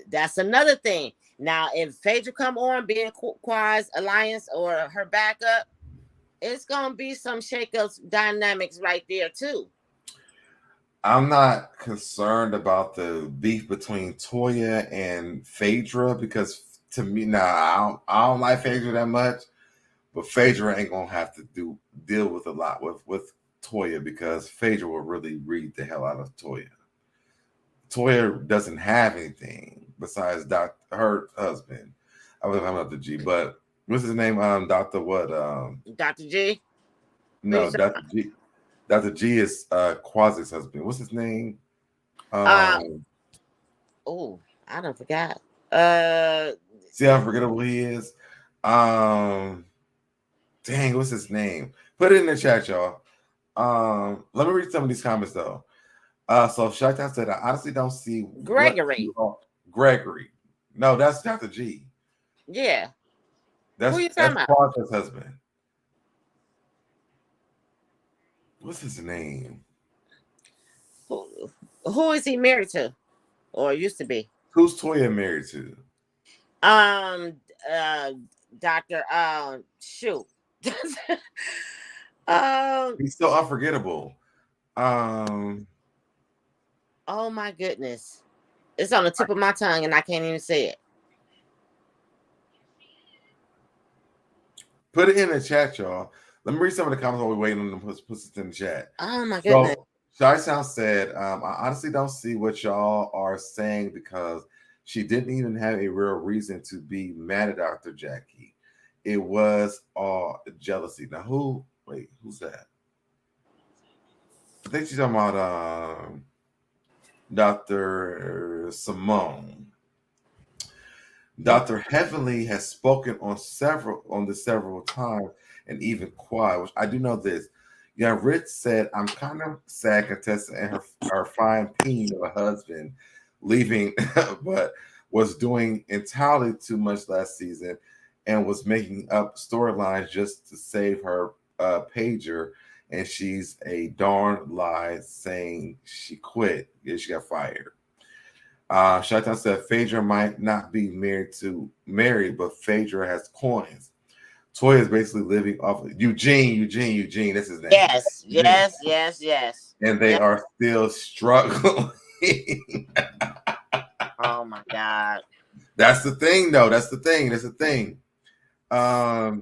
[SPEAKER 4] that's another thing. Now, if Phaedra come on being Quad's alliance or her backup, it's gonna be some shakeups dynamics right there too.
[SPEAKER 2] I'm not concerned about the beef between Toya and Phaedra because to me now I don't like Phaedra that much, but Phaedra ain't gonna have to deal with a lot with Toya because Phaedra will really read the hell out of Toya. Toya doesn't have anything besides her husband. I was talking about the G, but what's his name? Dr. What?
[SPEAKER 4] Dr. G?
[SPEAKER 2] No, Dr. G. Dr. G is Quasi's husband. What's his name?
[SPEAKER 4] Oh, I don't forgot.
[SPEAKER 2] See how forgettable he is? Dang, what's his name? Put it in the chat, y'all. Let me read some of these comments though. So Shakta said, I honestly don't see
[SPEAKER 4] Gregory.
[SPEAKER 2] Gregory. No, that's Dr. G.
[SPEAKER 4] Yeah.
[SPEAKER 2] That's Quasi's husband. What's his name?
[SPEAKER 4] Who is he married to? Or used to be?
[SPEAKER 2] Who's Toya married to?
[SPEAKER 4] Dr. Shoot.
[SPEAKER 2] He's so unforgettable.
[SPEAKER 4] Oh my goodness. It's on the tip of my tongue and I can't even say it.
[SPEAKER 2] Put it in the chat, y'all. Let me read some of the comments while we're waiting on them to put it in the chat.
[SPEAKER 4] Oh my goodness.
[SPEAKER 2] So, Shy Sound said, I honestly don't see what y'all are saying because she didn't even have a real reason to be mad at Dr. Jackie. It was all jealousy. Now, who's that? I think she's talking about Dr. Simone. Dr. Heavenly has spoken on several times, and even Quad, which I do know this. Yeah, Rich said, I'm kind of sad Contessa and her fine peen of a husband leaving, but was doing entirely too much last season and was making up storylines just to save her pager. And she's a darn lie saying she quit. Yeah, she got fired. Shaitan said Phaedra might not be married, but Phaedra has coins. Toya is basically living off of Eugene. That's his name.
[SPEAKER 4] Yes.
[SPEAKER 2] And they are still struggling.
[SPEAKER 4] Oh my God.
[SPEAKER 2] That's the thing, though. That's the thing. Yeah,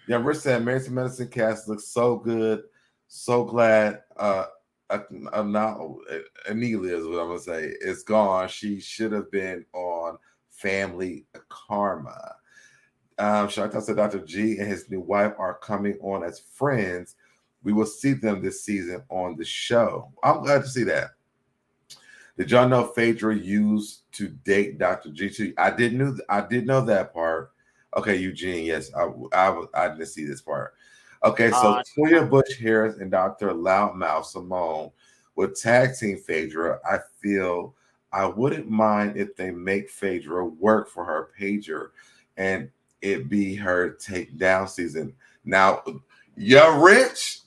[SPEAKER 2] Rich said Married to Medicine cast looks so good. So glad Anelia is what I'm gonna say. It's gone. She should have been on Family Karma. Chantal said Dr. G and his new wife are coming on as friends. We will see them this season on the show. I'm glad to see that. Did y'all know Phaedra used to date Dr. G too? I did know that part. Okay, Eugene, yes, I didn't see this part. Okay, so Toya Bush Harris and Dr. Loudmouth Simone would tag team Phaedra. I feel I wouldn't mind if they make Phaedra work for her pager and it be her takedown season. Now, you're Rich.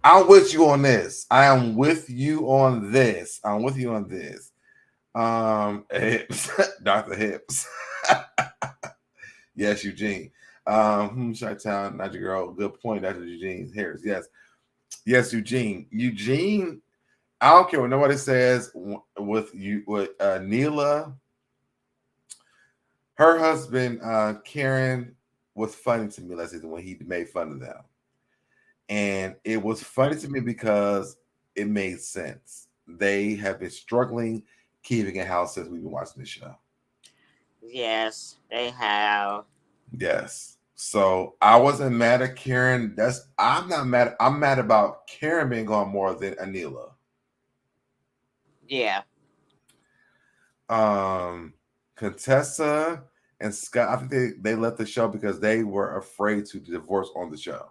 [SPEAKER 2] I'm with you on this. I am with you on this. Hips. Dr. Hips. Yes, Eugene. Chi-Town, not your girl. Good point, Dr. Eugene Harris. Yes, Eugene. I don't care what nobody says with Neela. Her husband, Karen, was funny to me last season when he made fun of them. And it was funny to me because it made sense. They have been struggling keeping a house since we've been watching the show.
[SPEAKER 4] Yes, they have.
[SPEAKER 2] Yes. So I wasn't mad at Karen. I'm not mad. I'm mad about Karen being gone more than Anila.
[SPEAKER 4] Yeah.
[SPEAKER 2] Contessa and Scott, I think they left the show because they were afraid to divorce on the show.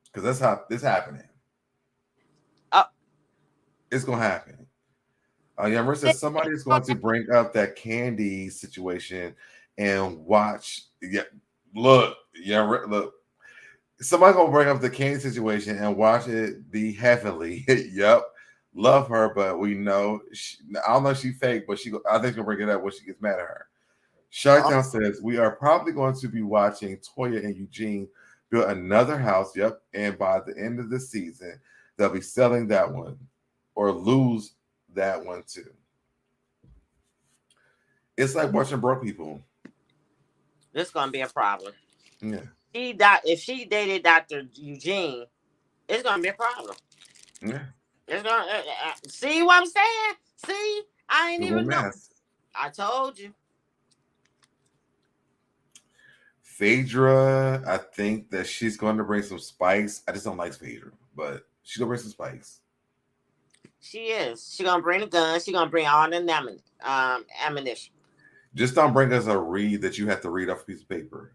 [SPEAKER 2] Because that's how this happening. It's gonna happen. Yammer says somebody is going to bring up that Candy situation and watch. Yeah, look. Somebody gonna bring up the Candy situation and watch it be heavenly. Yep, love her, but we know I don't know if she fake, but I think she'll bring it up when she gets mad at her. Shytown says we are probably going to be watching Toya and Eugene build another house. Yep, and by the end of the season, they'll be selling that one or lose that one too. It's like watching broke people.
[SPEAKER 4] This is gonna be a problem.
[SPEAKER 2] Yeah.
[SPEAKER 4] If she dated Dr. Eugene, it's gonna be a problem.
[SPEAKER 2] Yeah.
[SPEAKER 4] It's gonna see what I'm saying. See, I ain't even know. I told you.
[SPEAKER 2] Phaedra, I think that she's going to bring some spice. I just don't like Phaedra, but she's gonna bring some spice.
[SPEAKER 4] She is. She's gonna bring a gun. She's gonna bring all the ammunition.
[SPEAKER 2] Just don't bring us a read that you have to read off a piece of paper.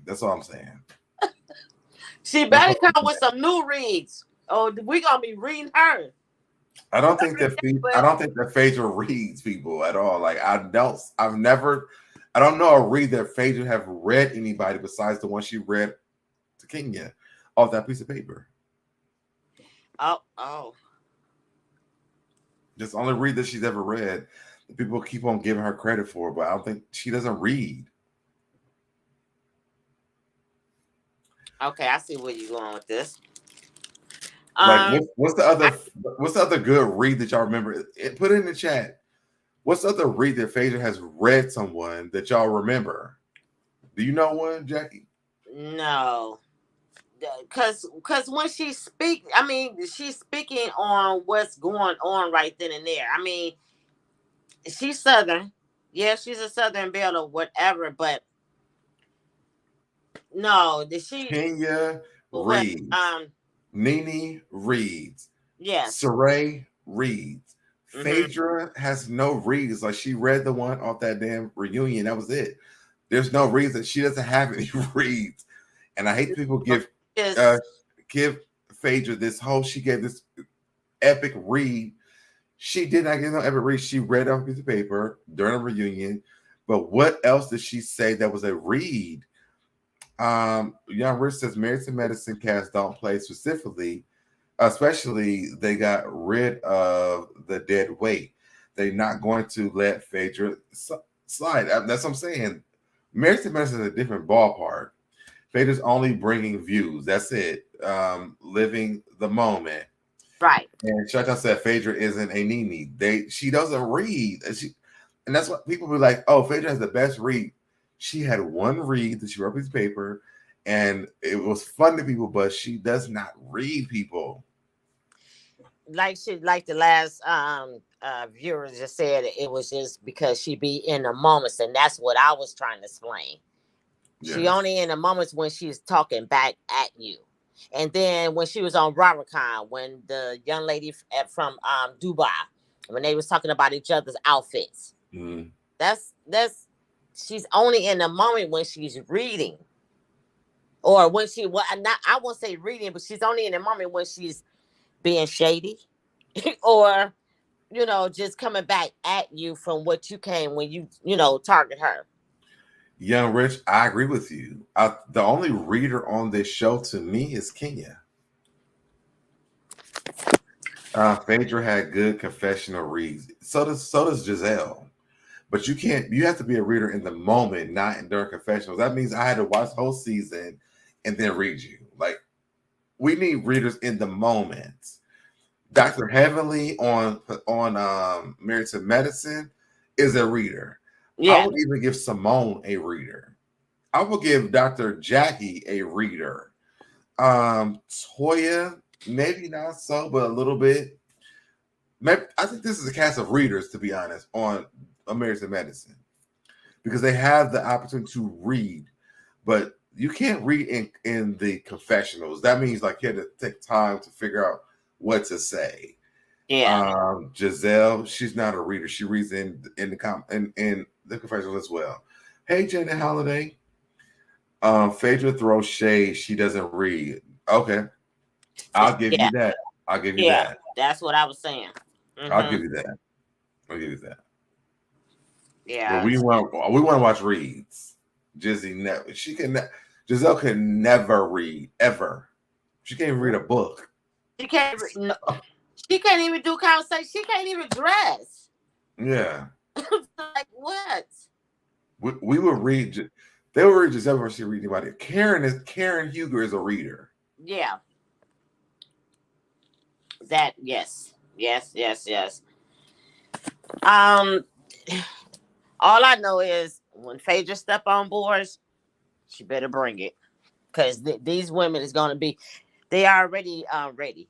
[SPEAKER 2] That's all I'm saying.
[SPEAKER 4] She better come with some new reads. Oh, we're gonna be reading her.
[SPEAKER 2] I don't think that Phaedra reads people at all. Like I don't know a read that Phaedra have read anybody besides the one she read to Kenya off that piece of paper.
[SPEAKER 4] Oh.
[SPEAKER 2] Just the only read that she's ever read. People keep on giving her credit for, but I don't think she doesn't read.
[SPEAKER 4] Okay, I see where you're going with this.
[SPEAKER 2] Like, what's the other good read that y'all remember? Put it in the chat. What's the other read that Phaedra has read someone that y'all remember? Do you know one, Jackie?
[SPEAKER 4] No, because when she speaks, I mean, she's speaking on what's going on right then and there. I mean, she's Southern. Yeah, she's a Southern belle or whatever, but no,
[SPEAKER 2] Kenya reads. Nene reads.
[SPEAKER 4] Yes.
[SPEAKER 2] Saray reads. Phaedra has no reads. Like she read the one off that damn reunion. That was it. There's no reason. She doesn't have any reads. And I hate people give Phaedra this whole. She gave this epic read. She did not get no epic read. She read off a piece of paper during a reunion. But what else did she say that was a read? Young Rich says Married to Medicine cast don't play specifically, especially they got rid of the dead weight. They're not going to let Phaedra slide. That's what I'm saying. Married to Medicine is a different ballpark. Phaedra's only bringing views. That's it. Living the moment.
[SPEAKER 4] Right.
[SPEAKER 2] And Shaka said Phaedra isn't a Nene. She doesn't read. And that's what people be like, oh, Phaedra has the best read. She had one read that she wrote on a piece of paper, and it was fun to people, but she does not read people.
[SPEAKER 4] Like the last viewer just said, it was just because she be in the moments, and that's what I was trying to explain. Yes. She only in the moments when she's talking back at you. And then when she was on BravoCon, when the young lady from Dubai, when they was talking about each other's outfits, that's she's only in the moment when she's reading, or when I won't say reading, but she's only in the moment when she's being shady, or just coming back at you from what you came when you target her.
[SPEAKER 2] Young Rich, I agree with you. The only reader on this show to me is Kenya. Phaedra had good confessional reads. So does Gizzele. But you have to be a reader in the moment, not during confessionals. That means I had to watch the whole season and then read you. Like, we need readers in the moment. Dr. Heavenly on Married to Medicine is a reader. Yeah. I would even give Simone a reader. I would give Dr. Jackie a reader. Toya, maybe not so, but a little bit. Maybe, I think this is a cast of readers, to be honest, on Married to Medicine, because they have the opportunity to read, but you can't read in the confessionals. That means like you had to take time to figure out what to say.
[SPEAKER 4] Yeah.
[SPEAKER 2] Gizzele, she's not a reader. She reads in the confessionals as well. Hey, Janet Holiday. Phaedra throws shade. She doesn't read. Okay, I'll give you
[SPEAKER 4] Yeah.
[SPEAKER 2] that. I'll give you
[SPEAKER 4] Yeah.
[SPEAKER 2] that.
[SPEAKER 4] That's what I was saying.
[SPEAKER 2] I'll give you that. I'll give you that. But
[SPEAKER 4] Yeah.
[SPEAKER 2] we want to watch reads. Jizzy never. Gizzele can never read ever. She can't even read a book.
[SPEAKER 4] She can't. No, she can't even do conversation. She can't even dress.
[SPEAKER 2] Yeah.
[SPEAKER 4] Like what?
[SPEAKER 2] We would read. They would read Gizzele before she read anybody. Karen Huger is a reader.
[SPEAKER 4] Yeah. That yes. All I know is when Phaedra step on boards, she better bring it because these women is gonna be. They already ready.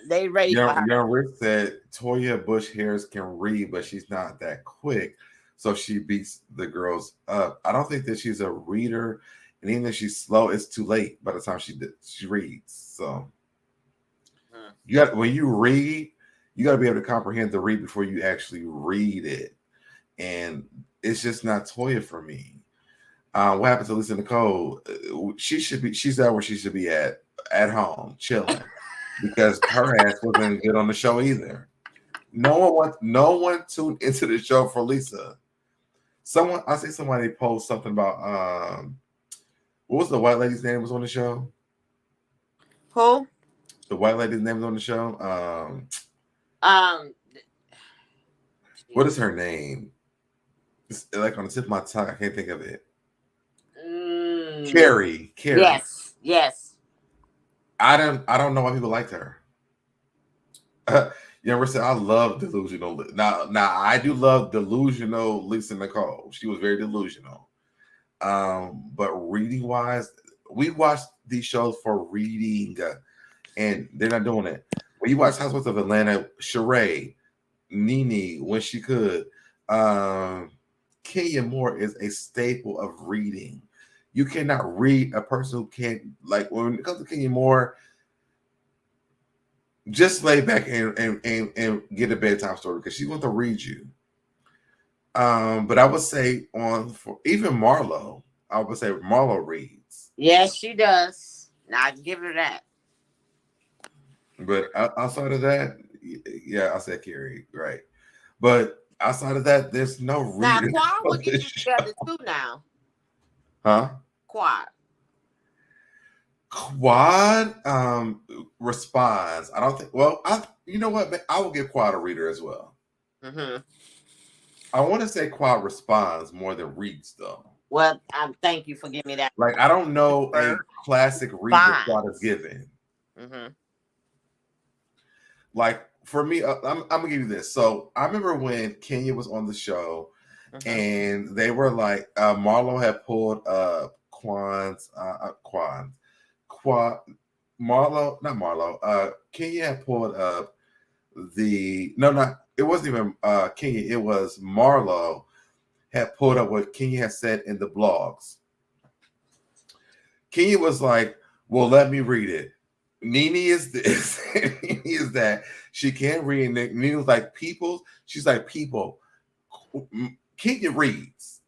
[SPEAKER 4] They ready for her.
[SPEAKER 2] Young Rick said Toya Bush Harris can read, but she's not that quick, so she beats the girls up. I don't think that she's a reader, and even if she's slow, it's too late by the time she reads. So when you read, you got to be able to comprehend the read before you actually read it, and it's just not Toya for me. What happened to Lisa Nicole? She's at where she should be at home, chilling, because her ass wasn't good on the show either. No one tuned into the show for Lisa. I see somebody post something about what was the white lady's name was on the show?
[SPEAKER 4] Who?
[SPEAKER 2] The white lady's name was on the show. What is her name? It's like on the tip of my tongue, I can't think of it. Carrie.
[SPEAKER 4] Yes.
[SPEAKER 2] I don't know why people liked her. You ever said I love delusional. Now I do love delusional Lisa Nicole. She was very delusional. But reading wise, we watched these shows for reading, and they're not doing it. When you watch Housewives of Atlanta, Sheree, Nene, when she could, Kenya Moore is a staple of reading. You cannot read a person who can't, like, when it comes to Kenya Moore, just lay back and get a bedtime story because she's going to read you. But I would say for even Marlo, I would say Marlo reads.
[SPEAKER 4] Yes, she does. Now I can give her that.
[SPEAKER 2] But outside of that, yeah, I said Carrie, right? But outside of that, there's no reading.
[SPEAKER 4] Now Quad will get you together too now.
[SPEAKER 2] Huh? Quad responds. I don't think. Well, you know what? I will give Quad a reader as well. I want to say Quad responds more than reads, though.
[SPEAKER 4] Well, thank you for giving me that.
[SPEAKER 2] Like, I don't know a classic read that Quad is given. Like, for me, I'm gonna give you this. So I remember when Kenya was on the show, and they were like, Marlo had pulled up Kenya had pulled up it wasn't even Kenya, it was Marlo had pulled up what Kenya had said in the blogs. Kenya was like, well, let me read it. Nene is this, Nene is that. She can't read. Nene was like, people. She's like, people. Kenya reads,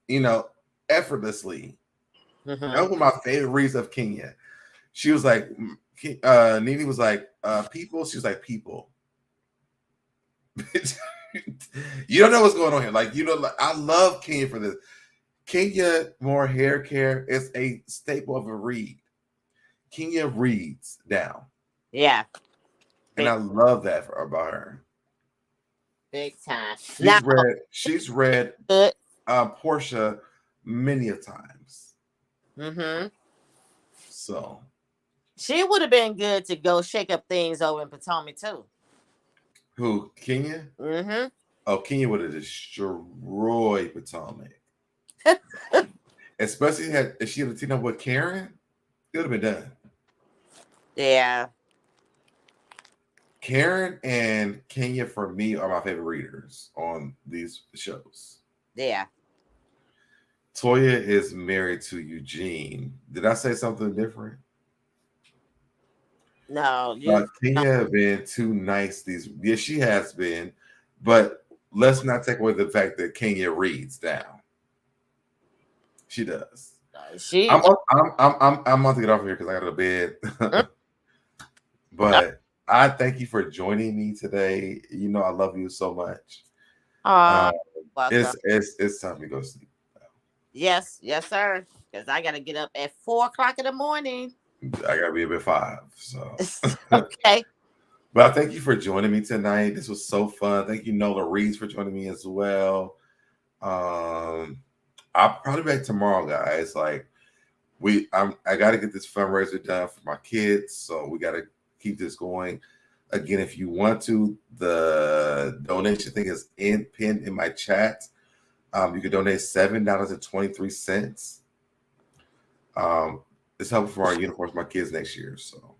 [SPEAKER 2] effortlessly. That was one of my favorite reads of Kenya. She was like, Nene was like, people. She was like, people. You don't know what's going on here. Like, I love Kenya for this. Kenya Moore hair care is a staple of a read. Kenya reads down.
[SPEAKER 4] Yeah.
[SPEAKER 2] And I love that about her.
[SPEAKER 4] Big time.
[SPEAKER 2] She's read Portia many a times. So
[SPEAKER 4] she would have been good to go shake up things over in Potomac too.
[SPEAKER 2] Who? Kenya? Oh, Kenya would have destroyed Potomac. Especially if she had teamed up with Karen, it would have been done.
[SPEAKER 4] Yeah.
[SPEAKER 2] Karen and Kenya, for me, are my favorite readers on these shows.
[SPEAKER 4] Yeah.
[SPEAKER 2] Toya is married to Eugene. Did I say something different?
[SPEAKER 4] No, you.
[SPEAKER 2] Kenya been too nice she has been, but let's not take away the fact that Kenya reads down. She does. I'm about to get off of here because I got to bed. But I thank you for joining me today. You know I love you so much. It's time to go to sleep.
[SPEAKER 4] Yes, sir. Because I got to get up at 4:00 in the morning.
[SPEAKER 2] I got to be up at 5. So
[SPEAKER 4] okay.
[SPEAKER 2] But I thank you for joining me tonight. This was so fun. Thank you, Nola Reeves, for joining me as well. I'll probably be back tomorrow, guys. Like I got to get this fundraiser done for my kids, so we got to keep this going. Again, if you want to, the donation thing is pinned in my chat. You can donate $7.23. It's helpful for our uniforms, my kids next year. So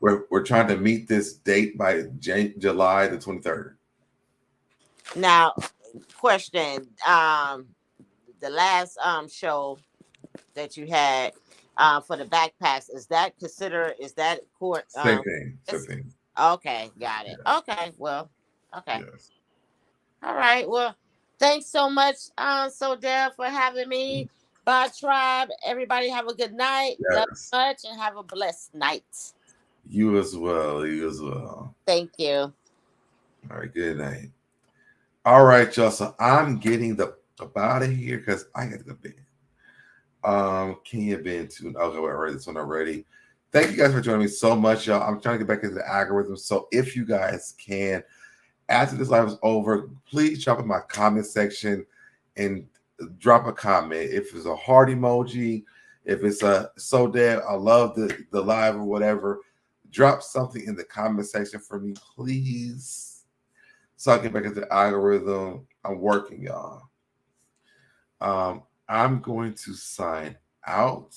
[SPEAKER 2] we're trying to meet this date by July the 23rd.
[SPEAKER 4] Now, question: the last show that you had for the backpacks, is that court?
[SPEAKER 2] Same thing.
[SPEAKER 4] Okay, got it. Yeah. Okay, well, okay.
[SPEAKER 2] Yes.
[SPEAKER 4] All right. Well, thanks so much, SoDeb, for having me. Bye, tribe. Everybody have a good night.
[SPEAKER 2] Yes.
[SPEAKER 4] Love you much and have a blessed night.
[SPEAKER 2] You as well.
[SPEAKER 4] Thank you.
[SPEAKER 2] All right, good night. All right, y'all. So I'm getting up out of here because I got to go to bed. Kenya been to okay, I read this one already. Thank you guys for joining me so much, y'all. I'm trying to get back into the algorithm. So if you guys can, after this live is over, please drop in my comment section and drop a comment. If it's a heart emoji, if it's a SoDeb, I love the live or whatever, drop something in the comment section for me, please. So I can get back into the algorithm. I'm working, y'all. I'm going to sign out.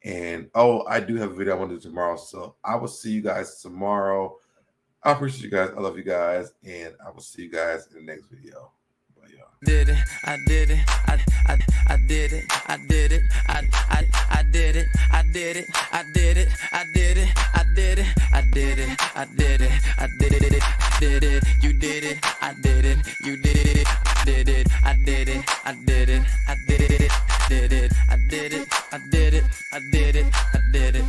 [SPEAKER 2] And I do have a video I want to do tomorrow. So I will see you guys tomorrow. I appreciate you guys. I love you guys. And I will see you guys in the next video. Bye, y'all.
[SPEAKER 1] I did it. I did it. I did it. I did it. I did it. I did it. I did it. I did it. I did it. I did it. I did it. I did it. Did it. You did it. I did it. You did it. Did it. I did it. I did it. I did it. Did it. I did it. I did it. I did it. I did it.